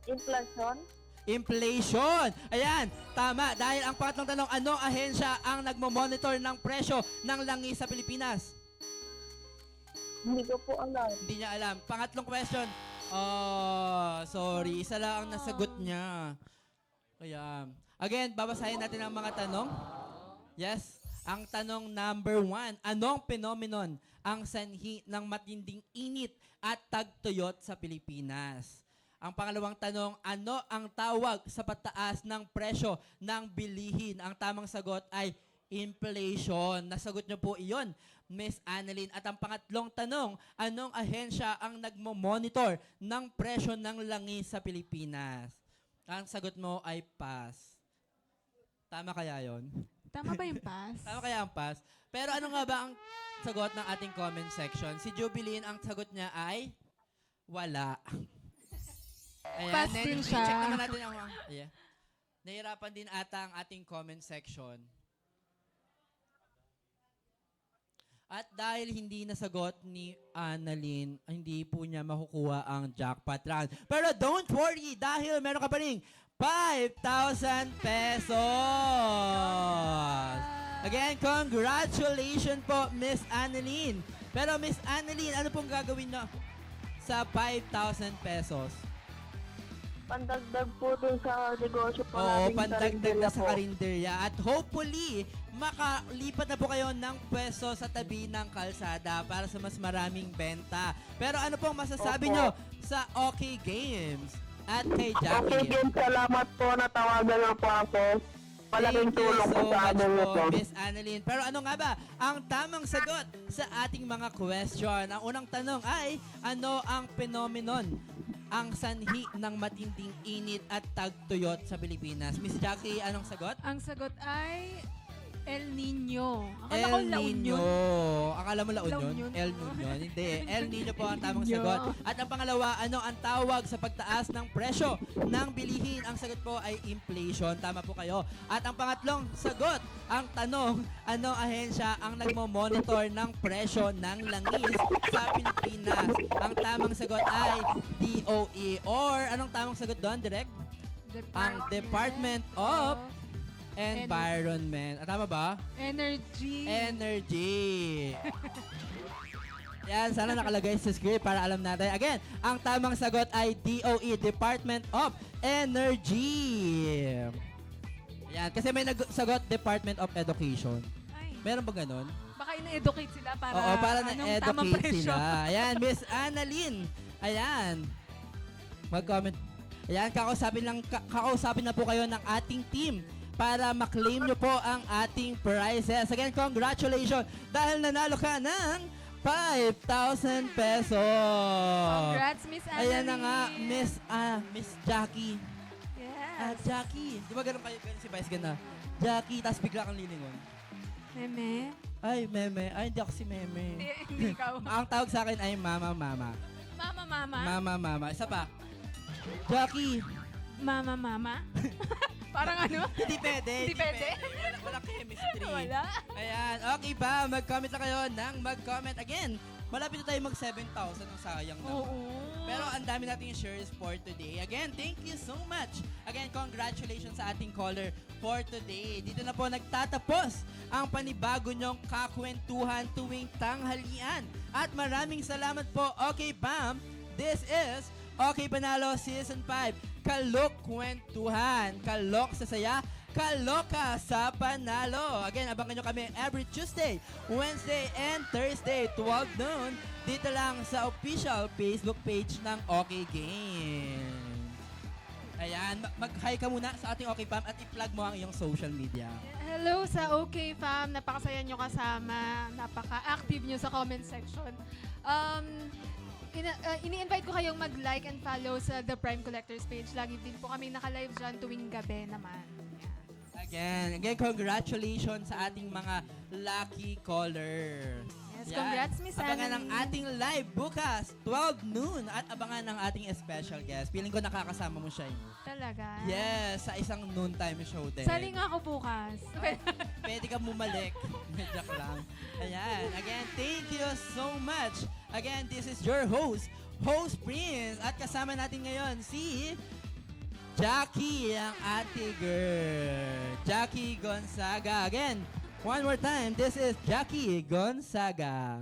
Inflation. Inflation. Ayan, tama. Dahil ang pangatlong tanong, anong ahensya ang nagmo-monitor ng presyo ng langis sa Pilipinas? Hindi ko po alam. Hindi niya alam. Pangatlong question. Oh, sorry. Isa lang ang nasagot niya. Kaya, again, babasahin natin ang mga tanong. Yes. Ang tanong number 1, anong phenomenon ang sanhi ng matinding init at tagtuyot sa Pilipinas? Ang pangalawang tanong, ano ang tawag sa pagtaas ng presyo ng bilihin? Ang tamang sagot ay inflation. Nasagot niyo po iyon, Miss Annalyn. At ang pangatlong tanong, anong ahensya ang nagmo-monitor ng presyo ng langis sa Pilipinas? Ang sagot mo ay pass. Tama kaya yon? Tama ba yung pass? Tama kaya ang pass? Pero ano nga ba ang sagot ng ating comment section? Si Jubilin, ang sagot niya ay wala. Ayan, Pass din siya. Check naman natin ang... Yeah. Nahirapan din ata ang ating comment section. At dahil hindi nasagot ni Annalyn, hindi po niya makukuha ang jackpot round. Pero don't worry, dahil meron ka pa rin 5,000 pesos! Again, congratulations po, Miss Annalyn. Pero Miss Annalyn, ano pong gagawin na sa 5,000 pesos? Pandagdag po dun sa negosyo po Oo, natin pandagdag na sa po. karinderya. At hopefully, makalipat na po kayo ng pwesto sa tabi ng kalsada para sa mas maraming benta. Pero ano pong masasabi Opo. nyo sa OK Games at kay Okay, Jackie? Jim, salamat po. Natawagan na po ako. Malaking Thank you tulong po so sa much amin po, ito. Miss Annalyn. Pero ano nga ba ang tamang sagot sa ating mga question? Ang unang tanong ay, ano ang phenomenon ang sanhi ng matinding init at tagtuyot sa Pilipinas? Miss Jackie, anong sagot? Ang sagot ay El Nino. El Akala ko La Nino. Union. Akala mo La La Union? Union. El Union. Hindi. El Nino po ang tamang Nino. sagot. At ang pangalawa, ano ang tawag sa pagtaas ng presyo ng bilihin? Ang sagot po ay inflation. Tama po kayo. At ang pangatlong sagot, ang tanong, anong ahensya ang nagmo-monitor ng presyo ng langis sa Pilipinas? Ang tamang sagot ay DOE. Or anong tamang sagot doon, Direk? Ang Department of Environment. Tama ba? Energy. Energy. Yan, sana nakalagay sa script para alam natin. Again, ang tamang sagot ay DOE, Department of Energy. Yan, kasi may nagsagot Department of Education. Ay, Meron ba ganun? baka ina-educate sila para Oo, para anong tamang na-educate presyo. sila. Ayan, Miss Annalyn. Ayan. Mag-comment. Ayan, kakausapin na po kayo ng ating team para maklaim nyo po ang ating prizes. Again, congratulations dahil nanalo ka ng 5,000 pesos. Congrats, Miss Annalyn. Ayan na nga, Miss Jackie. Yes. Jackie. Di ba ganun si Vice ganda? Jackie, tapos bigla kang lilingon. Meme. Ay, meme. Ay, hindi ako si meme. Hindi ikaw. Ang tawag sa akin ay mama. Mama. Mama. Isa pa. Jackie. Mama. Parang ano? Hindi pwede. Hindi pwede? Wala chemistry. Wala. Ayan. Okay ba? Mag-comment na kayo ng mag-comment. Again, malapit na tayo mag 7,000. Ang sayang na. Oo. Pero ang dami nating shares for today. Again, thank you so much. Again, congratulations sa ating caller for today. Dito na po nagtatapos ang panibago nyong kakwentuhan tuwing tanghalian. At maraming salamat po, Okay Bam, this is Okay Panalo Season 5. Kalok Kwentuhan. Kalok sa saya, kaloka sa panalo. Again, abangan nyo kami every Tuesday, Wednesday, and Thursday, 12 noon. Dito lang sa official Facebook page ng Okay Games. Ayan, mag-hi ka muna sa ating Okay Fam at i-plug mo ang iyong social media. Hello sa OK Fam. Napakasaya nyo kasama. Napaka-active nyo sa comment section. Ini-invite ko kayong mag-like and follow sa The Prime Collectors page. Lagi din po kami naka-live dyan tuwing gabi naman. Again, congratulations sa ating mga lucky callers. Yes, congrats, Miss Abangan Annie. ang ating live bukas, 12 noon. At abangan ang ating special guest. Feeling ko nakakasama mo siya. Talaga? Yes, sa isang noontime show din. Sali nga ako bukas. Pwede ka bumalik. Joke lang. Ayan. Again, thank you so much. Again, this is your host Prince. At kasama natin ngayon si Jackie, ang ate girl. Jackie Gonzaga. Again, one more time, this is Jackie Gonzaga.